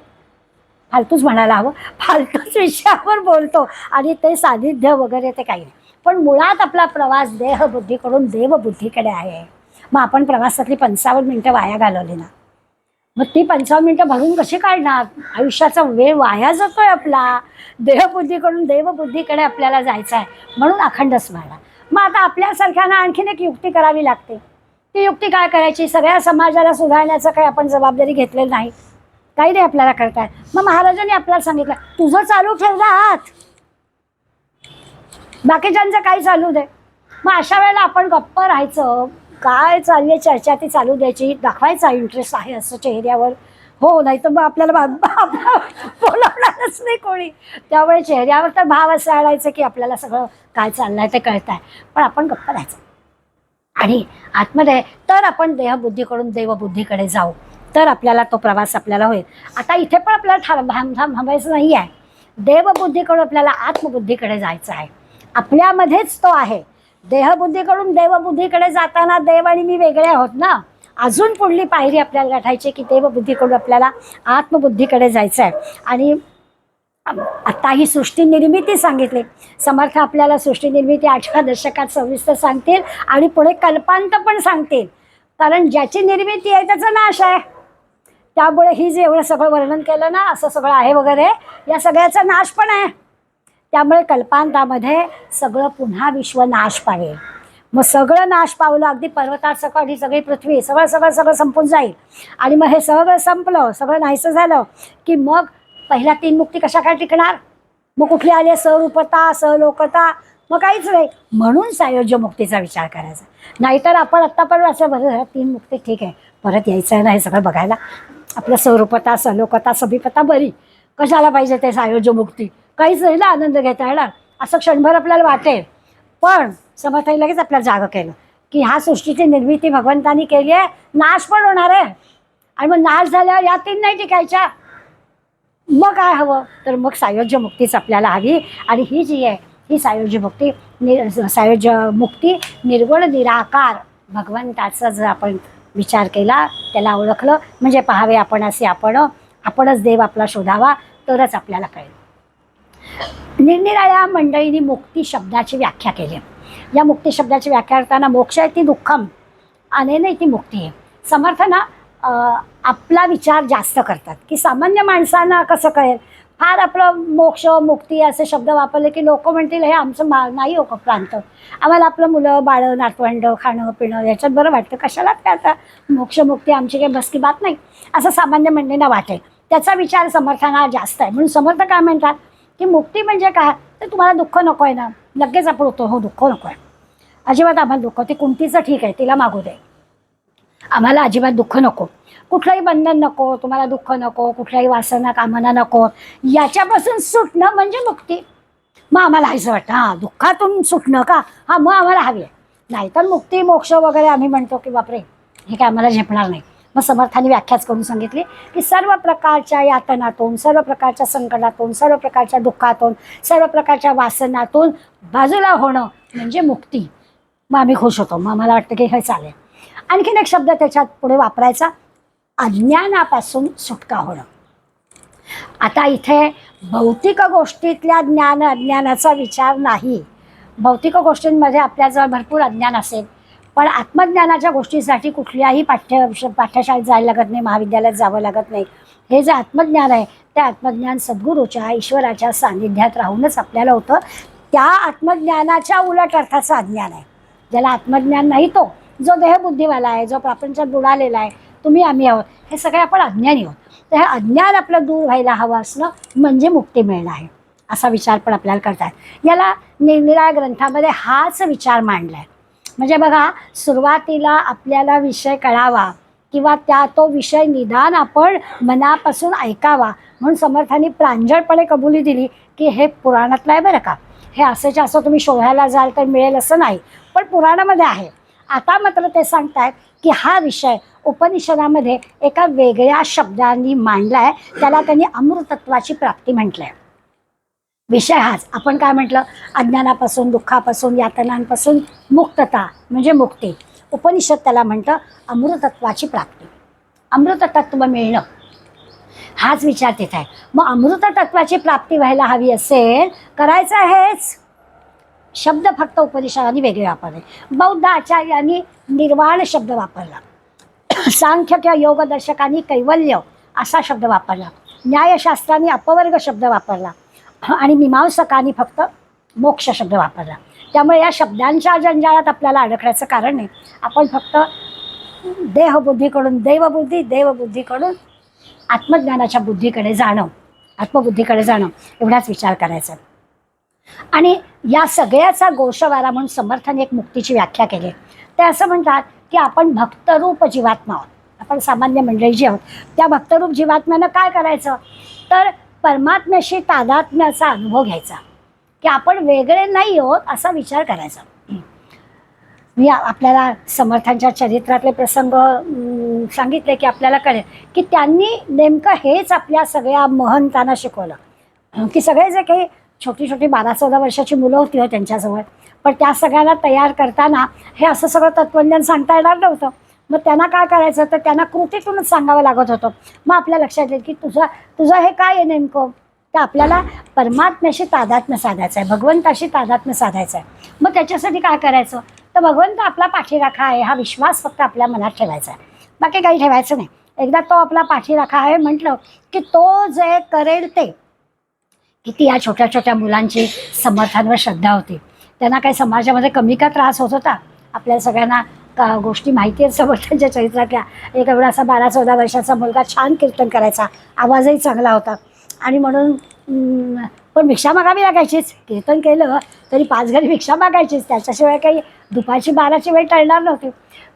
फालतूच म्हणायला हवं, फालतूच विषयावर बोलतो, आणि ते सानिध्य वगैरे ते काही नाही. पण मुळात आपला प्रवास देहबुद्धीकडून देवबुद्धीकडे आहे. मग आपण प्रवासातली 55 मिनिटं वाया घालवली ना, मग ती 55 मिनिटं भरून कशी काढणार. आयुष्याचा वेळ वाया जातोय आपला. देहबुद्धीकडून देवबुद्धीकडे आपल्याला जायचं आहे, म्हणून अखंड स्मरण. मग आता आपल्यासारख्यांना आणखीन एक युक्ती करावी लागते. ती युक्ती काय करायची, सगळ्या समाजाला सुधारण्याचं काही आपण जबाबदारी घेतलेली नाही, काही नाही आपल्याला करताय. मग महाराजांनी आपल्याला सांगितलं तुझं चालू ठेव ना हात, बाकीच्यांचं काही चालू दे. मग अशा वेळेला आपण गप्प राहायचं, काय चालली चर्चा ती चालू द्यायची, दाखवायचा इंटरेस्ट आहे असं चेहऱ्यावर. हो, नाही तर मग आपल्याला बोलवणारच नाही कोणी. त्यामुळे चेहऱ्यावर तर भाव असं आणायचं की आपल्याला सगळं काय चाललंय ते कळत आहे, पण आपण गप्प राहायचं. आणि आतमध्ये तर आपण देहबुद्धीकडून देवबुद्धीकडे जाऊ, तर आपल्याला तो प्रवास आपल्याला होईल. आता इथे पण आपल्याला थांबायचं नाही आहे. देवबुद्धीकडून आपल्याला आत्मबुद्धीकडे जायचं आहे. आपल्यामध्येच तो आहे. देहबुद्धीकडून देवबुद्धीकडे जाताना देव आणि मी वेगळे आहोत ना. अजून पुढली पायरी आपल्याला गाठायची की देवबुद्धीकडून आपल्याला आत्मबुद्धीकडे जायचं आहे. आणि आता ही सृष्टी निर्मिती सांगितली. समर्थ आपल्याला सृष्टी निर्मिती 8व्या दशकात सविस्तर सांगतील, आणि पुढे कल्पांत पण सांगतील. कारण ज्याची निर्मिती आहे त्याचा नाश आहे. त्यामुळे ही जे एवढं सगळं वर्णन केलं ना, असं सगळं आहे वगैरे, या सगळ्याचा नाश पण आहे. त्यामुळे कल्पांतामध्ये सगळं पुन्हा विश्व नाश पावेल. मग सगळं नाश पावलं, अगदी पर्वताळ सकट ही सगळी पृथ्वी सगळं सगळं सगळं संपून जाईल. आणि मग हे सगळं संपलं, सगळं नाहीसं झालं की मग पहिल्या 3 मुक्ती कशा काय टिकणार. मग कुठली आली, सरूपता, सलोकता, मग काहीच नाही. म्हणून सायुज्य मुक्तीचा विचार करायचा. नाहीतर आपण आत्तापर्यंत असं बरं झालं 3 मुक्ती ठीक आहे, परत यायचं आहे ना हे सगळं बघायला. आपलं सरूपता, सलोकता, सभीपता बरी, कशाला पाहिजे ते सायुज्य मुक्ती, काहीच नाही ना आनंद घेता येणार असं क्षणभर आपल्याला वाटेल. पण समर्थाने लगेच आपल्याला जागं केलं की ह्या सृष्टीची निर्मिती भगवंतानी केली आहे, नाश पण होणार आहे. आणि मग नाश झाल्यावर या 3 नाही टिकायच्या. मग काय हवं, तर मग सायुज्य मुक्तीच आपल्याला हवी. आणि ही जी आहे ही सायुज्य मुक्ती निर्गुण निराकार भगवंताचा जर आपण विचार केला, त्याला ओळखलं म्हणजे पहावे आपण असे आपणच देव आपला शोधावा, तरच आपल्याला कळेल. निरनिराळ्या मंडळींनी मुक्ती शब्दाची व्याख्या केली. या मुक्ती शब्दाची व्याख्या करताना मोक्ष आहे ती दुःखम, अनेन ती मुक्ती आहे. समर्थना आपला विचार जास्त करतात की सामान्य माणसांना कसं कळेल. फार आपलं मोक्ष मुक्ती असे शब्द वापरले की लोक म्हणतील हे आमचं नाही हो प्रांत, आम्हाला आपलं मुलं बाळं नातवंड खाणं पिणं याच्यात बरं वाटतं, कशाला काय आता मोक्ष मुक्ती आमची काही बसकी बात नाही असं सामान्य मंडळींना वाटेल. त्याचा विचार समर्थांना जास्त आहे. म्हणून समर्थ काय म्हणतात की मुक्ती म्हणजे काय, तर तुम्हाला दुःख नको आहे ना, लगेच आपण होतो हो दुःख नको आहे, अजिबात आम्हाला दुःख, ते कुंतीचं ठीक आहे तिला मागू दे, आम्हाला अजिबात दुःख नको, कुठलंही बंधन नको, तुम्हाला दुःख नको, कुठल्याही वासना कामना नको, याच्यापासून सुटणं म्हणजे मुक्ती. मग आम्हाला असं वाटतं हां दुःखातून सुटणं का, हां मग आम्हाला हवी आहे. नाहीतर मुक्ती मोक्ष वगैरे आम्ही म्हणतो की बापरे हे काय आम्हाला झेपणार नाही. मग समर्थांनी व्याख्याच करून सांगितली की सर्व प्रकारच्या यातनातून, सर्व प्रकारच्या संकटातून, सर्व प्रकारच्या दुःखातून, सर्व प्रकारच्या वासनातून बाजूला होणं म्हणजे मुक्ती. मग आम्ही खुश होतो, मग आम्हाला वाटतं की हे चालेल. आणखीन एक शब्द त्याच्यात पुढे वापरायचा, अज्ञानापासून सुटका होणं. आता इथे भौतिक गोष्टीतल्या ज्ञान अज्ञानाचा विचार नाही. भौतिक गोष्टींमध्ये आपल्याजवळ भरपूर अज्ञान असेल, पण आत्मज्ञानाच्या गोष्टीसाठी कुठल्याही पाठ्यशाळेत जायला लागत नाही, महाविद्यालयात जावं लागत नाही. हे जे आत्मज्ञान आहे ते आत्मज्ञान सद्गुरूच्या ईश्वराच्या सान्निध्यात राहूनच आपल्याला होतं. त्या आत्मज्ञानाच्या उलट अर्थाचं अज्ञान आहे. ज्याला आत्मज्ञान नाही तो जो देहबुद्धीवाला आहे, जो प्रपंचात बुडालेला आहे, तुम्ही आम्ही आहोत, हे सगळे आपण अज्ञानी आहोत. तर हे अज्ञान आपलं दूर व्हायला हवं असणं म्हणजे मुक्ती मिळणं आहे, असा विचार पण आपल्याला करतात. याला निरनिराळ्या ग्रंथामध्ये हाच विचार मांडला आहे. म्हणजे बघा, सुरुवातीला आपल्याला विषय कळावा किंवा तो विषय निदान आपण मनापासून ऐकावा म्हणून समर्थांनी प्रांजळपणे कबुली दिली की हे पुराणातलं आहे बरं का, हे असंच्या असं तुम्ही शोधायला जाल तर मिळेल असं नाही, पण पुराणामध्ये आहे. आता मात्र ते सांगतायत की हा विषय उपनिषदामध्ये एका वेगळ्या शब्दांनी मांडला आहे. त्याला त्यांनी अमृतत्वाची प्राप्ती म्हटलंय. विषय हाच, आपण काय म्हटलं, अज्ञानापासून, दुःखापासून, यातनांपासून मुक्तता म्हणजे मुक्ती. उपनिषद त्याला म्हणतं अमृतत्वाची प्राप्ती, अमृततत्व मिळणं, हाच विचार तिथे आहे. मग अमृततत्वाची प्राप्ती व्हायला हवी असेल, करायचं आहेच. शब्द फक्त उपनिषदांनी वेगळे वापरले. बौद्ध आचार्यांनी निर्वाण शब्द वापरला, सांख्य किंवा योगदर्शकांनी कैवल्य असा शब्द वापरला, न्यायशास्त्रांनी अपवर्ग शब्द वापरला आणि मीमांसकांनी फक्त मोक्ष शब्द वापरला. त्यामुळे या शब्दांच्या जंजाळात आपल्याला अडकण्याचं कारण नाही. आपण फक्त देहबुद्धीकडून देवबुद्धी, देवबुद्धीकडून आत्मज्ञानाच्या बुद्धीकडे जाणं, आत्मबुद्धीकडे जाणं, एवढाच विचार करायचा. आणि या सगळ्याचा गोषवारा म्हणून समर्थाने एक मुक्तीची व्याख्या केली. ते असं म्हणतात की आपण भक्तरूप जीवात्मा आहोत. आपण सामान्य मंडळी जी आहोत त्या भक्तरूप जीवात्म्यानं काय करायचं, तर परमात्म्याशी तादात्म्याचा अनुभव घ्यायचा, की आपण वेगळे नाही आहोत असा विचार करायचा. मी आपल्याला समर्थांच्या चरित्रातले प्रसंग सांगितले की आपल्याला कळेल की त्यांनी नेमकं हेच आपल्या सगळ्या महंतांना शिकवलं. की सगळे जे काही छोटी छोटी 12-14 वर्षाची मुलं होती हो त्यांच्याजवळ, पण त्या सगळ्यांना तयार करताना हे असं सगळं तत्त्वज्ञान सांगता येणार नव्हतं. मग त्यांना काय करायचं, तर त्यांना कृतीतूनच सांगावं लागत होतं. मग आपल्या लक्षात येईल की तुझं हे काय आहे नेमकं, तर आपल्याला परमात्म्याशी तादात्म्य साधायचं आहे, भगवंताशी तादात्म्य साधायचं आहे. मग त्याच्यासाठी काय करायचं, तर भगवंत आपला पाठीराखा आहे हा विश्वास फक्त आपल्या मनात ठेवायचा आहे, बाकी काही ठेवायचं नाही. एकदा तो आपला पाठीराखा आहे म्हटलं की तो जे करेल ते. किती या छोट्या छोट्या मुलांची समर्थांवर श्रद्धा होती. त्यांना काही समाजामध्ये कमी का त्रास होत होता. आपल्याला सगळ्यांना गोष्टी माहिती आहेत समर्थांच्या चरित्रातल्या. एक एवढा असा 12-14 वर्षाचा मुलगा छान कीर्तन करायचा, आवाजही चांगला होता आणि म्हणून पण भिक्षा मागावी लागायचीच. कीर्तन केलं तरी 5 घरी भिक्षा मागायचीच, त्याच्याशिवाय काही दुपारची 12ची वेळ टळणार नव्हती.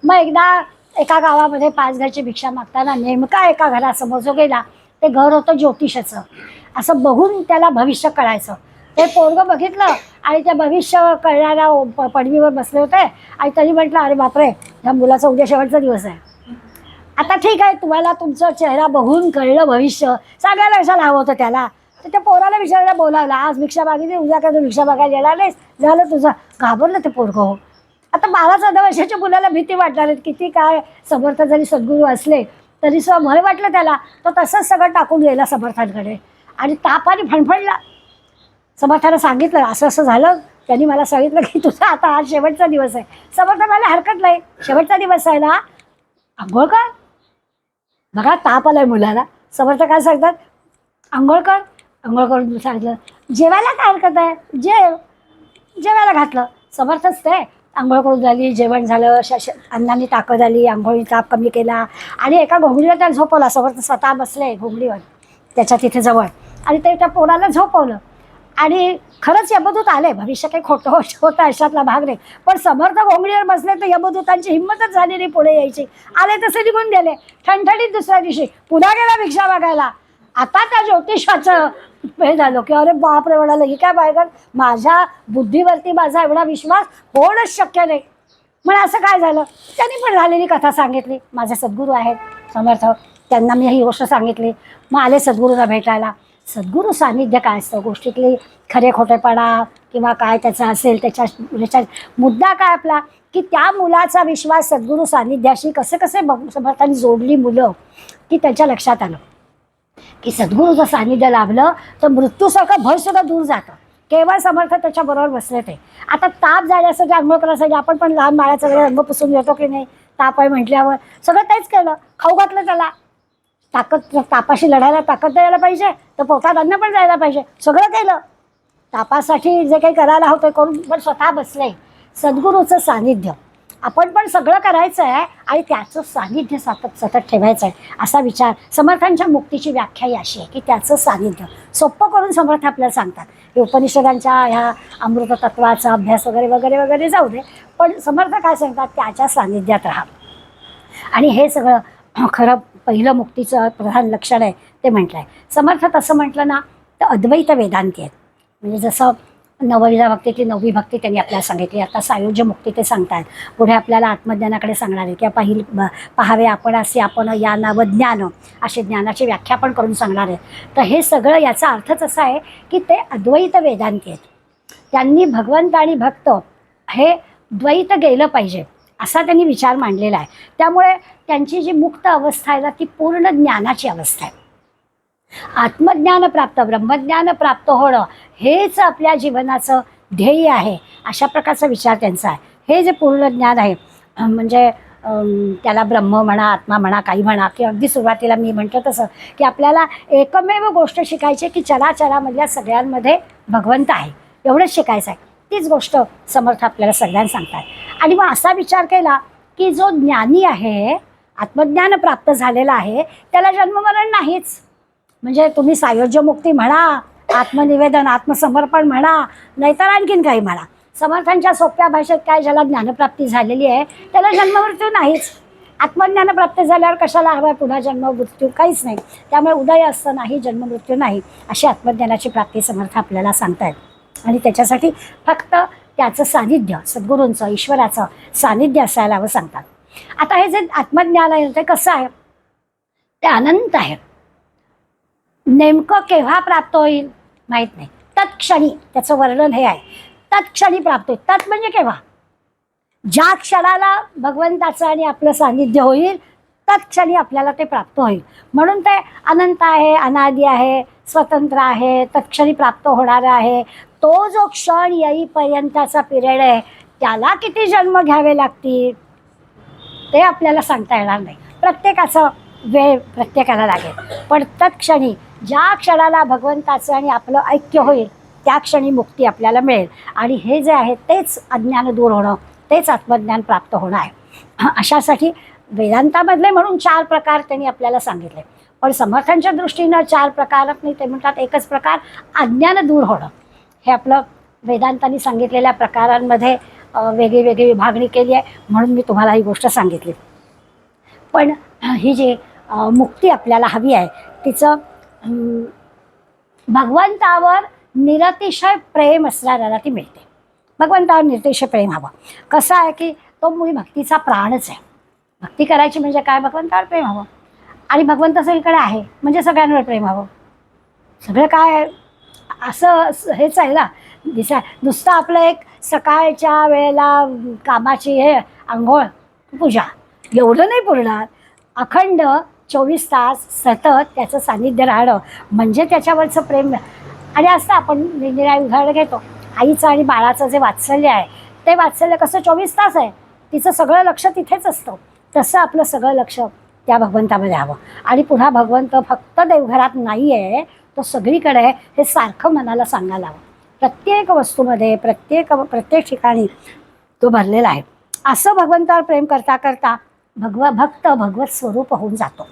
मग एकदा एका गावामध्ये 5 घरची भिक्षा मागताना नेमका एका घरासमोर जो गेला ते घर होतं ज्योतिषाचं. असं बघून त्याला भविष्य कळायचं. ते पोरगं बघितलं आणि त्या भविष्य कळणाऱ्या पडवीवर बसले होते आणि तरी म्हटलं, अरे बापरे, ह्या मुलाचा उद्या शेवटचा दिवस आहे. आता ठीक आहे, तुम्हाला तुमचा चेहरा बघून कळलं भविष्य, सांगायला कशाला हवं होतं त्याला. तर त्या पोराला विचारायला बोलावलं, आज भिक्षा मागितली, उद्या काय तू भिक्षा मागायला येणार नाहीस, झालं तुझं. घाबरलं ते पोरगं हो. आता 12-14 वर्षाच्या मुलाला भीती वाटणार आहेत. किती काय समर्थ जरी सद्गुरू असले तरी सुद्धा भय वाटलं त्याला. तो तसंच सगळं टाकून गेला समर्थांकडे आणि तापाने फणफणला. समर्थाला सांगितलं असं असं झालं, त्यांनी मला सांगितलं की तुझा आता आज शेवटचा दिवस आहे. समर्थ मला हरकत नाही, शेवटचा दिवस आहे ना, आंघोळ कर. बघा ताप आलाय मुलाला. समर्थ काय सांगतात, आंघोळ कर. आंघोळ करून सांगितलं, जेवायला काय हरकत आहे, जेवायला घातलं. समर्थच ते आंघोळ करून झाली, जेवण झालं, अन्नाने ताकद आली, आंघोळी ताप कमी केला आणि एका घोंगडीवर त्याला झोपवला. समर्थ स्वतः बसले घोंगडीवर त्याच्या तिथे जवळ आणि ते त्या पोराला झोपवलं. आणि खरंच यमदूत आले, भविष्य काही खोटं होतं अशातला भाग नाही, पण समर्थ घोंगडीवर बसले तर यमदूतांची हिंमतच झाली नाही पुढे यायची. आले तसे निघून गेले. ठणठणीत दुसऱ्या दिवशी पुन्हा गेला भिक्षा मागायला. आता त्या ज्योतिषाचं हे झालं की अरे बापरे, म्हणालं ही काय बायगड, माझ्या बुद्धीवरती माझा एवढा विश्वास होणंच शक्य नाही. म्हणून असं काय झालं, त्यांनी पण झालेली कथा सांगितली. माझे सद्गुरू आहेत समर्थ, त्यांना मी ही गोष्ट सांगितली. मग आले सद्गुरूला भेटायला. सद्गुरू सान्निध्य काय असतं, गोष्टीतली खरे खोटेपणा किंवा काय त्याचा असेल त्याच्या मुद्दा काय आपला, की त्या मुलाचा विश्वास सद्गुरू सान्निध्याशी कसे कसे समर्थांनी जोडली मुलं, की त्यांच्या लक्षात आलं की सद्गुरूचं सानिध्य लाभलं तर मृत्यूसारखं भयसुद्धा दूर जातं. केवळ समर्थ त्याच्याबरोबर बसले ते. आता ताप जाण्यासाठी अंघोळ करायसाठी आपण पण लहान बाळाचा वगैरे अंग पुसून येतो की नाही, ताप आहे म्हटल्यावर सगळं तेच केलं, खाऊ घातलं त्याला. तापाशी लढायला ताकद द्यायला पाहिजे, तर पोटात अन्न पण जायला पाहिजे, सगळं केलं. तापासाठी जे काही करायला हवं ते करून पण स्वतः बसले. सद्गुरूचं सानिध्य आपण पण सगळं करायचं आहे आणि त्याचं सानिध्य सतत सतत ठेवायचं आहे, असा विचार. समर्थांच्या मुक्तीची व्याख्या ही अशी आहे की त्याचं सानिध्य सोपं करून समर्थ आपल्याला सांगतात. हे उपनिषदांच्या ह्या अमृततत्वाचा अभ्यास वगैरे वगैरे वगैरे जाऊ दे, पण समर्थ काय सांगतात, त्याच्या सानिध्यात राहा. आणि हे सगळं खरं पहिलं मुक्तीचं प्रधान लक्षण आहे ते म्हटलं आहे. समर्थ तसं म्हटलं ना तर अद्वैत वेदांती आहेत. म्हणजे जसं नवविधा भक्तीतली 9वी भक्ती त्यांनी आपल्याला सांगितली, आता सायुज्य मुक्ती ते सांगतात. पुढे आपल्याला आत्मज्ञानाकडे सांगणार आहे किंवा पाहावे आपण असे आपण या नाव ज्ञान, अशी ज्ञानाची व्याख्या पण करून सांगणार आहे. तर हे सगळं याचा अर्थच असा आहे की ते अद्वैत वेदांती आहेत. त्यांनी भगवंत आणि भक्त हे द्वैत गेलं पाहिजे असा त्यांनी विचार मांडलेला आहे. त्यामुळे त्यांची जी मुक्त अवस्था आहे ना ती पूर्ण ज्ञानाची अवस्था आहे. आत्मज्ञान प्राप्त, ब्रह्मज्ञान प्राप्त होणं हेच आपल्या जीवनाचं ध्येय आहे, अशा प्रकारचा विचार त्यांचा आहे. हे जे पूर्ण ज्ञान आहे म्हणजे त्याला ब्रह्म म्हणा, आत्मा म्हणा, काही म्हणा, की अगदी सुरुवातीला मी म्हटलं तसं की आपल्याला एकमेव गोष्ट शिकायची की चराचरामधल्या सगळ्यांमध्ये भगवंत आहे, एवढंच शिकायचं आहे. तीच गोष्ट समर्थ आपल्याला सगळ्यांना सांगतात. आणि मग असा विचार केला की जो ज्ञानी आहे, आत्मज्ञान प्राप्त झालेला आहे, त्याला जन्ममरण नाहीच. म्हणजे तुम्ही सायुज्य मुक्ती म्हणा, आत्मनिवेदन, आत्मसमर्पण म्हणा, नाहीतर आणखीन काही म्हणा. समर्थांच्या सोप्या भाषेत काय, ज्याला ज्ञानप्राप्ती झालेली आहे त्याला जन्ममृत्यू नाहीच. आत्मज्ञान प्राप्त झाल्यावर कशाला हवा पुन्हा जन्म मृत्यू, काहीच नाही. त्यामुळे उदय असतं नाही, जन्ममृत्यू नाही, अशी आत्मज्ञानाची प्राप्ती समर्थ आपल्याला सांगतायत. आणि त्याच्यासाठी फक्त त्याचं सानिध्य, सद्गुरूंचं, ईश्वराचं सानिध्य असायला हवं सांगतात. आता हे जे आत्मज्ञान आहे ते कसं आहे, ते अनंत आहे. नेमकं केव्हा प्राप्त होईल माहीत नाही. तत्क्षणी त्याचं वर्णन हे आहे, तत्क्षणी प्राप्त होईल. तत् म्हणजे केव्हा, ज्या क्षणाला भगवंताचं आणि आपलं सानिध्य होईल तत्क्षणी आपल्याला ते प्राप्त होईल. म्हणून ते अनंत आहे, अनादि आहे, स्वतंत्र आहे, तत्क्षणी प्राप्त होणार आहे. तो जो क्षण येईपर्यंतचा पिरियड आहे त्याला किती जन्म घ्यावे लागतील ते आपल्याला सांगता येणार नाही. प्रत्येकाचं वेळ प्रत्येकाला लागेल, पण तत्क्षणी ज्या क्षणाला भगवंताचं आणि आपलं ऐक्य होईल त्या क्षणी मुक्ती आपल्याला मिळेल. आणि हे जे आहे तेच अज्ञान दूर होणं, तेच आत्मज्ञान प्राप्त होणं आहे. अशासाठी वेदांतामधले म्हणून 4 प्रकार त्यांनी आपल्याला सांगितले, पण समर्थांच्या दृष्टीनं 4 प्रकारात नाही, ते म्हणतात एकच प्रकार, अज्ञान दूर होणं. हे आपलं वेदांतांनी सांगितलेल्या प्रकारांमध्ये वेगळी वेगळी विभागणी केली आहे, म्हणून मी तुम्हाला ही गोष्ट सांगितली. पण ही जी मुक्ती आपल्याला हवी आहे तिचं भगवंतावर निरतिशय प्रेम असणाऱ्याला ती मिळते. भगवंतावर निरतिशय प्रेम हवं. कसं आहे की तो मुळी भक्तीचा प्राणच आहे. भक्ती करायची म्हणजे काय, भगवंतावर प्रेम हवं. आणि भगवंत सगळीकडे आहे म्हणजे सगळ्यांवर प्रेम हवं. सगळं काय असं हेच आहे ना, नुसतं आपलं एक सकाळच्या वेळेला कामाची हे आंघोळ पूजा एवढं नाही पुरणार. अखंड 24 तास सतत त्याचं सानिध्य राहणं म्हणजे त्याच्यावरचं प्रेम. आणि असतं आपण निरनिराळी उदाहरणं घेतो, आईचं आणि बाळाचं जे वात्सल्य आहे ते वात्सल्य कसं 24 तास आहे, तिचं सगळं लक्ष तिथेच असतं. तसं आपलं सगळं लक्ष त्या भगवंतामध्ये हवं. आणि पुन्हा भगवंत फक्त देवघरात नाही आहे, तो सगळीकडे आहे हे सारखं मनाला सांगायला हवं. प्रत्येक वस्तूमध्ये, प्रत्येक ठिकाणी तो भरलेला आहे. असं भगवंतावर प्रेम करता करता भक्त भगवत स्वरूप होऊन जातो,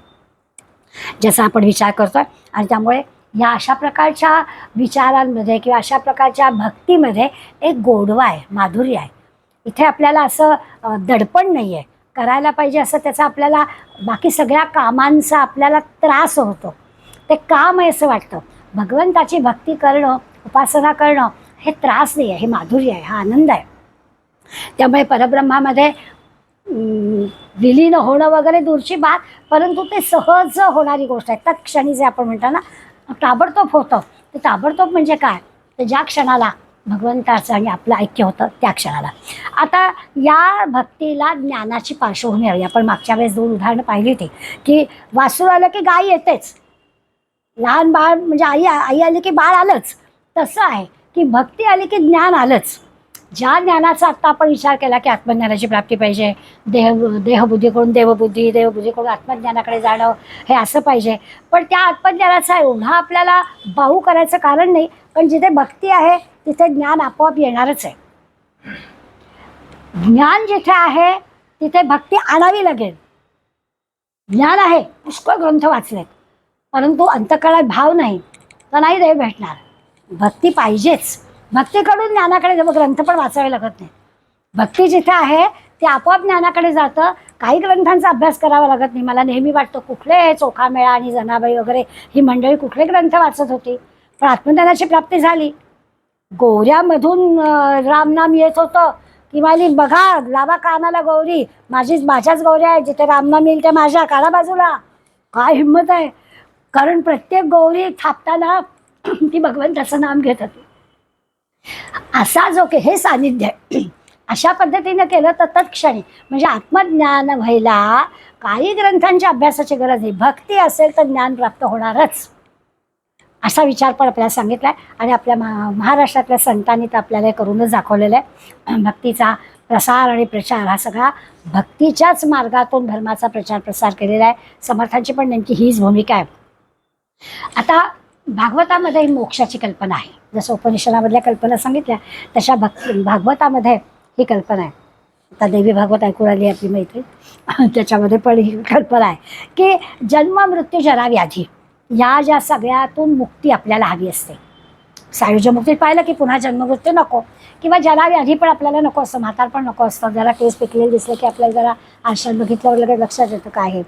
ज्याचा आपण विचार करतोय. आणि त्यामुळे या अशा प्रकारच्या विचारांमध्ये किंवा अशा प्रकारच्या भक्तीमध्ये एक गोडवा आहे, माधुर्य आहे. इथे आपल्याला असं दडपण नाही आहे, करायला पाहिजे असं त्याचा आपल्याला बाकी सगळ्या कामांचा आपल्याला त्रास होतो. ते काम आहे असं वाटतं. भगवंताची भक्ती करणं, उपासना करणं हे त्रास नाही आहे, हे माधुर्य आहे, हा आनंद आहे. त्यामुळे परब्रह्मामध्ये विलीन होणं वगैरे दूरची बात, परंतु ते सहज होणारी गोष्ट आहे. तत्क्षणी जे आपण म्हणतो ना ताबडतोब होतं, ते ताबडतोब म्हणजे काय, तर ज्या क्षणाला भगवंताचं आणि आपलं ऐक्य होतं त्या क्षणाला. आता या भक्तीला ज्ञानाची पार्श्वभूमी हवी. आपण मागच्या वेळेस 2 उदाहरणं पाहिली होती की वासरू आलं की गाय येतेच, लहान बाळ म्हणजे आई आई आली की बाळ आलंच, तसं आहे की भक्ती आली की ज्ञान आलंच. ज्या ज्ञानाचा आत्ता आपण विचार केला की आत्मज्ञानाची प्राप्ती पाहिजे, देहबुद्धीकडून देवबुद्धी, देवबुद्धीकडून आत्मज्ञानाकडे जाणं, हे असं पाहिजे. पण त्या आत्मज्ञानाचा एवढा आपल्याला बाहू करायचं कारण नाही, पण जिथे भक्ती आहे तिथे ज्ञान आपोआप येणारच आहे. ज्ञान जिथे आहे तिथे भक्ती आणावी लागेल. ज्ञान आहे, पुष्कळ ग्रंथ वाचलेत, परंतु अंतःकरणात भाव नाही तर नाही देव भेटणार. भक्ती पाहिजेच. भक्तीकडून ज्ञानाकडे ग्रंथ पण वाचावे लागत नाही. भक्ती जिथे आहे ते आपोआप ज्ञानाकडे जातं. काही ग्रंथांचा अभ्यास करावा लागत नाही. मला नेहमी वाटतं कुठले चोखामेळा आणि जनाबाई वगैरे ही मंडळी कुठले ग्रंथ वाचत होती, पण आत्मज्ञानाची प्राप्ती झाली. गोऱ्यामधून रामनाम येत होतं की माझी बघा लावा कानाला गौरी, माझ्याच गौऱ्या आहे, जिथे रामनाम येईल ते माझ्या काना बाजूला. काय हिंमत आहे. कारण प्रत्येक गौरी थापताना ती भगवंताचं नाम घेत होती. असा जो की हे सानिध्य आहे, अशा पद्धतीनं केलं तर तत्क्षणी म्हणजे आत्मज्ञान व्हायला काही ग्रंथांच्या अभ्यासाची गरज नाही. भक्ती असेल तर ज्ञान प्राप्त होणारच, असा विचार पण आपल्याला सांगितला आहे. आणि आपल्या महाराष्ट्रातल्या संतांनी तर आपल्याला हे करूनच दाखवलेलं आहे. भक्तीचा प्रसार आणि प्रचार हा सगळा भक्तीच्याच मार्गातून धर्माचा प्रचार प्रसार केलेला आहे. समर्थांची पण नेमकी हीच भूमिका आहे. आता भागवतामध्ये मोक्षाची कल्पना आहे. जसं उपनिषदामधल्या कल्पना सांगितल्या तशा भागवतामध्ये ही कल्पना आहे. आता देवी भागवत ऐकून आली आपली मैत्री, त्याच्यामध्ये पण ही कल्पना आहे की जन्म मृत्यू जरा व्याधी या ज्या सगळ्यातून मुक्ती आपल्याला हवी असते. सायुज्य मुक्तीत पाहिलं की पुन्हा जन्ममृत्यू नको, किंवा जरा व्याधी पण आपल्याला नको असतं, म्हातार पण नको असतं. जरा केस पिकलेले दिसले की आपल्याला जरा आरशात बघितल्यावर लगेच लक्षात येतं काय आहे.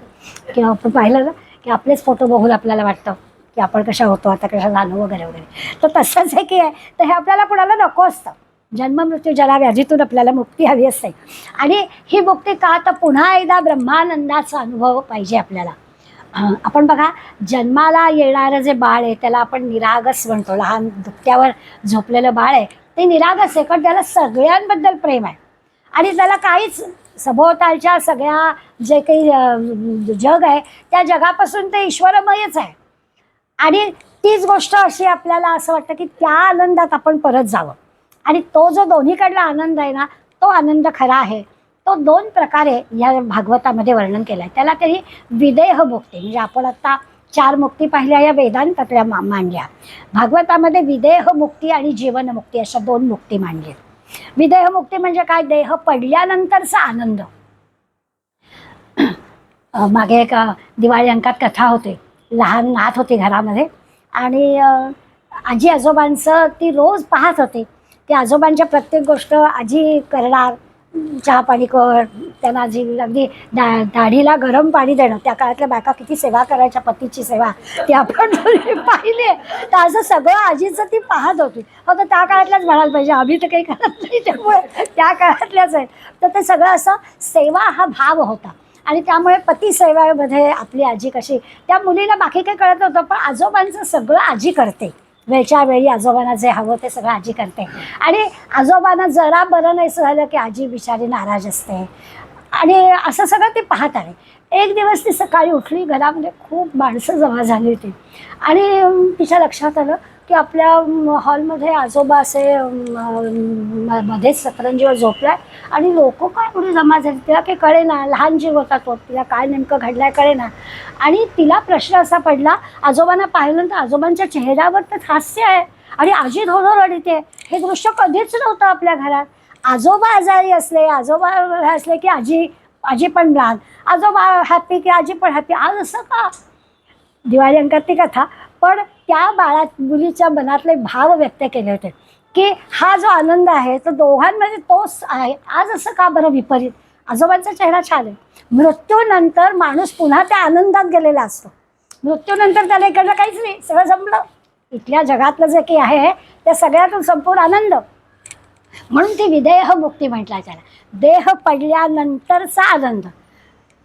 किंवा आपण पाहिलं ना की आपलेच फोटो बघून आपल्याला वाटतं की आपण कशा होतो, आता कशा झालो वगैरे वगैरे. तर तसंच आहे की आहे, तर हे आपल्याला कुणाला नको असतं. जन्म मृत्यू जरा व्याधीतून आपल्याला मुक्ती हवी असते. आणि ही मुक्ती का, तर पुन्हा एकदा ब्रह्मानंदाचा अनुभव पाहिजे आपल्याला. आपण बघा, जन्माला येणारं जे बाळ आहे त्याला आपण निरागस म्हणतो. लहान दुपट्यावर झोपलेलं बाळ आहे ते निरागस आहे, कारण त्याला सगळ्यांबद्दल प्रेम आहे आणि त्याला काहीच सभोवतालच्या सगळ्या जे काही जग आहे त्या जगापासून ते ईश्वरमयच आहे. आणि तीच गोष्ट अशी आपल्याला असं वाटतं की त्या आनंदात आपण परत जावं. आणि तो जो दोन्हीकडला आनंद आहे ना, तो आनंद खरा आहे. तो दोन प्रकारे या भागवतामध्ये वर्णन केलं आहे. त्याला तरी विदेह मुक्ती, म्हणजे आपण आता 4 मुक्ती पाहिल्या या वेदांतातल्या मांडल्या. भागवतामध्ये विदेह मुक्ती आणि जीवनमुक्ती अशा 2 मुक्ती मांडल्या. विदेह मुक्ती म्हणजे काय, देह पडल्यानंतरचा आनंद. मागे एक दिवाळी अंकात कथा होते. लहान नात होती घरामध्ये आणि आजी आजोबांचं ती रोज पाहत होती. की आजोबांच्या प्रत्येक गोष्ट आजी करणार. चहा पाणी कर, त्यांना आजी अगदी दाढीला गरम पाणी देणं. त्या काळातल्या बायका किती सेवा करायच्या, पतीची सेवा ती आपण पाहिली. तर असं सगळं आजीचं ती पाहत होती. तर त्या काळातल्याच म्हणायला पाहिजे, आम्ही तर काही करत नाही, त्यामुळे त्या काळातल्याच आहेत. तर ते सगळं असं सेवा हा भाव होता. आणि त्यामुळे पती सेवेमध्ये आपली आजी कशी, त्या मुलीला बाकी काही कळत नव्हतं, पण आजोबांचं सगळं आजी करते. वेळच्या वेळी आजोबांना जे हवं ते सगळं आजी करते. आणि आजोबांना जरा बरं नाही झालं की आजी बिचारी नाराज असते. आणि असं सगळं ते पाहत आहे. एक दिवस ती सकाळी उठली, घरामध्ये खूप माणसं जमा झाली होती आणि तिच्या लक्षात आलं की आपल्या हॉलमध्ये आजोबा असे मध्येच सतरंजीवर झोपलाय आणि लोक काय एवढी जमा झाली. तिला काही कळेना, लहान जीव होता तो, तिला काय नेमकं घडलंय कळेना. आणि तिला प्रश्न असा पडला, आजोबांना पाहिल्यानंतर आजोबांच्या चेहऱ्यावर तर हास्य आहे आणि आजी धोधो रडते. हे दृश्य कधीच नव्हतं आपल्या घरात. आजोबा आजारी असले, आजोबा असले की आजी पण लहान, आजोबा हॅपी की आजी पण हॅपी. आज असं का? दिवाळी अंकात ती कथा. पण त्या मुलीच्या मनातले भाव व्यक्त केले होते की हा जो आनंद आहे तो दोघांमध्ये तोच आहे. आज असं का बरं विपरीत? आजोबांचा चेहरा छान आहे. मृत्यूनंतर माणूस पुन्हा त्या आनंदात गेलेला असतो. मृत्यूनंतर त्याला इकडलं काहीच नाही, सगळं जमलं. इथल्या जगातलं जे काही आहे त्या सगळ्यातून संपूर्ण आनंद. म्हणून ती विदेह मुक्ती म्हटलं त्याला. देह पडल्यानंतरचा आनंद.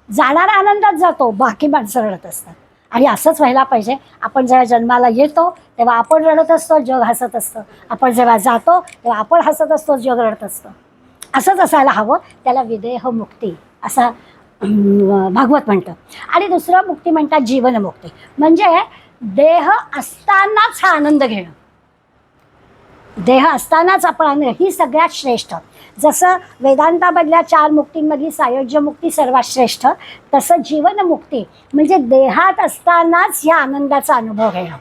जाणारा आनंदात जातो, बाकी माणसं रडत असतात. आणि असंच व्हायला पाहिजे. आपण जेव्हा जन्माला येतो तेव्हा आपण रडत असतो, जग हसत असतं. आपण जेव्हा जातो तेव्हा आपण हसत असतो, जग रडत असतं. असंच असायला हवं. त्याला विदेह मुक्ती असं भागवत म्हणतं. आणि दुसरं मुक्ती म्हणतात जीवनमुक्ती. म्हणजे देह असतानाच हा आनंद घेणं, देह असतानाच आपण आनंद, ही सगळ्यात श्रेष्ठ. जसं वेदांतामधल्या 4 मुक्तींमधली सायुज्य मुक्ती सर्वात श्रेष्ठ, तसं जीवनमुक्ती म्हणजे देहात असतानाच या आनंदाचा अनुभव घेणं,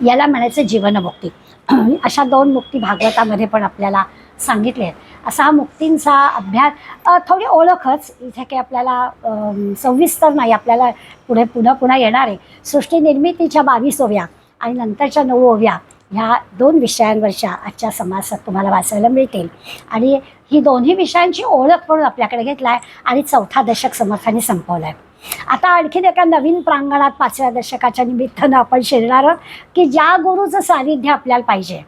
याला म्हणायचं जीवनमुक्ती. अशा 2 मुक्ती भागवतामध्ये पण आपल्याला सांगितले आहेत. असा हा मुक्तींचा अभ्यास, थोडी ओळखच इथे काही आपल्याला सविस्तर नाही, आपल्याला पुढे पुन्हा पुन्हा येणार आहे. सृष्टी निर्मितीच्या 22व्या आणि नंतरच्या 9व्या ह्या 2 विषयांवरच्या आजच्या समासात तुम्हाला वाचायला मिळतील. आणि ही दोन्ही विषयांची ओळख म्हणून आपल्याकडे घेतला आहे आणि 4था दशक समर्थाने संपवला आहे. आता आणखीन एका नवीन प्रांगणात 5व्या दशकाच्या निमित्तानं आपण शिरणार आहोत की ज्या गुरुचं सानिध्य आपल्याला पाहिजे,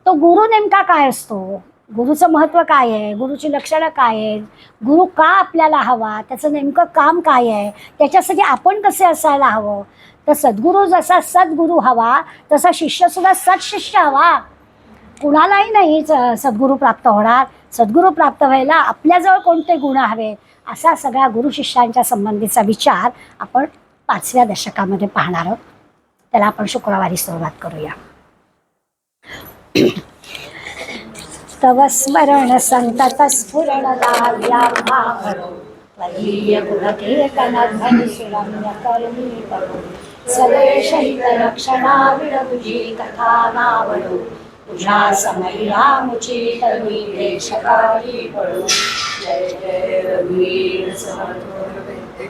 तो गुरु नेमका काय असतो, गुरुचं महत्त्व काय आहे, गुरुची लक्षणं काय आहेत, गुरु का आपल्याला हवा, त्याचं नेमकं काम काय आहे, त्याच्यासाठी आपण कसे असायला हवं. तर सद्गुरू जसा सद्गुरू हवा तसा शिष्यसुद्धा सत्शिष्य हवा. कुणालाही नाही सद्गुरू प्राप्त होणार. सद्गुरू प्राप्त व्हायला आपल्याजवळ कोणते गुण हवेत, असा सगळ्या गुरु शिष्यांच्या संबंधीचा विचार आपण 5व्या दशकामध्ये पाहणार आहोत. त्याला आपण शुक्रवारी सुरुवात करूया. तव स्मरण संतत स्फुरण लाव्या भावरो, त्वदीय गुणकीर्तन ध्वनि सुरम्य कर्मी परो, स्वदेश हित रक्षणा विडबुजी कथा नावरो, तुझ्या समया मुचित मी देशकारी पडो. जय जय रघुवीर समर्थ.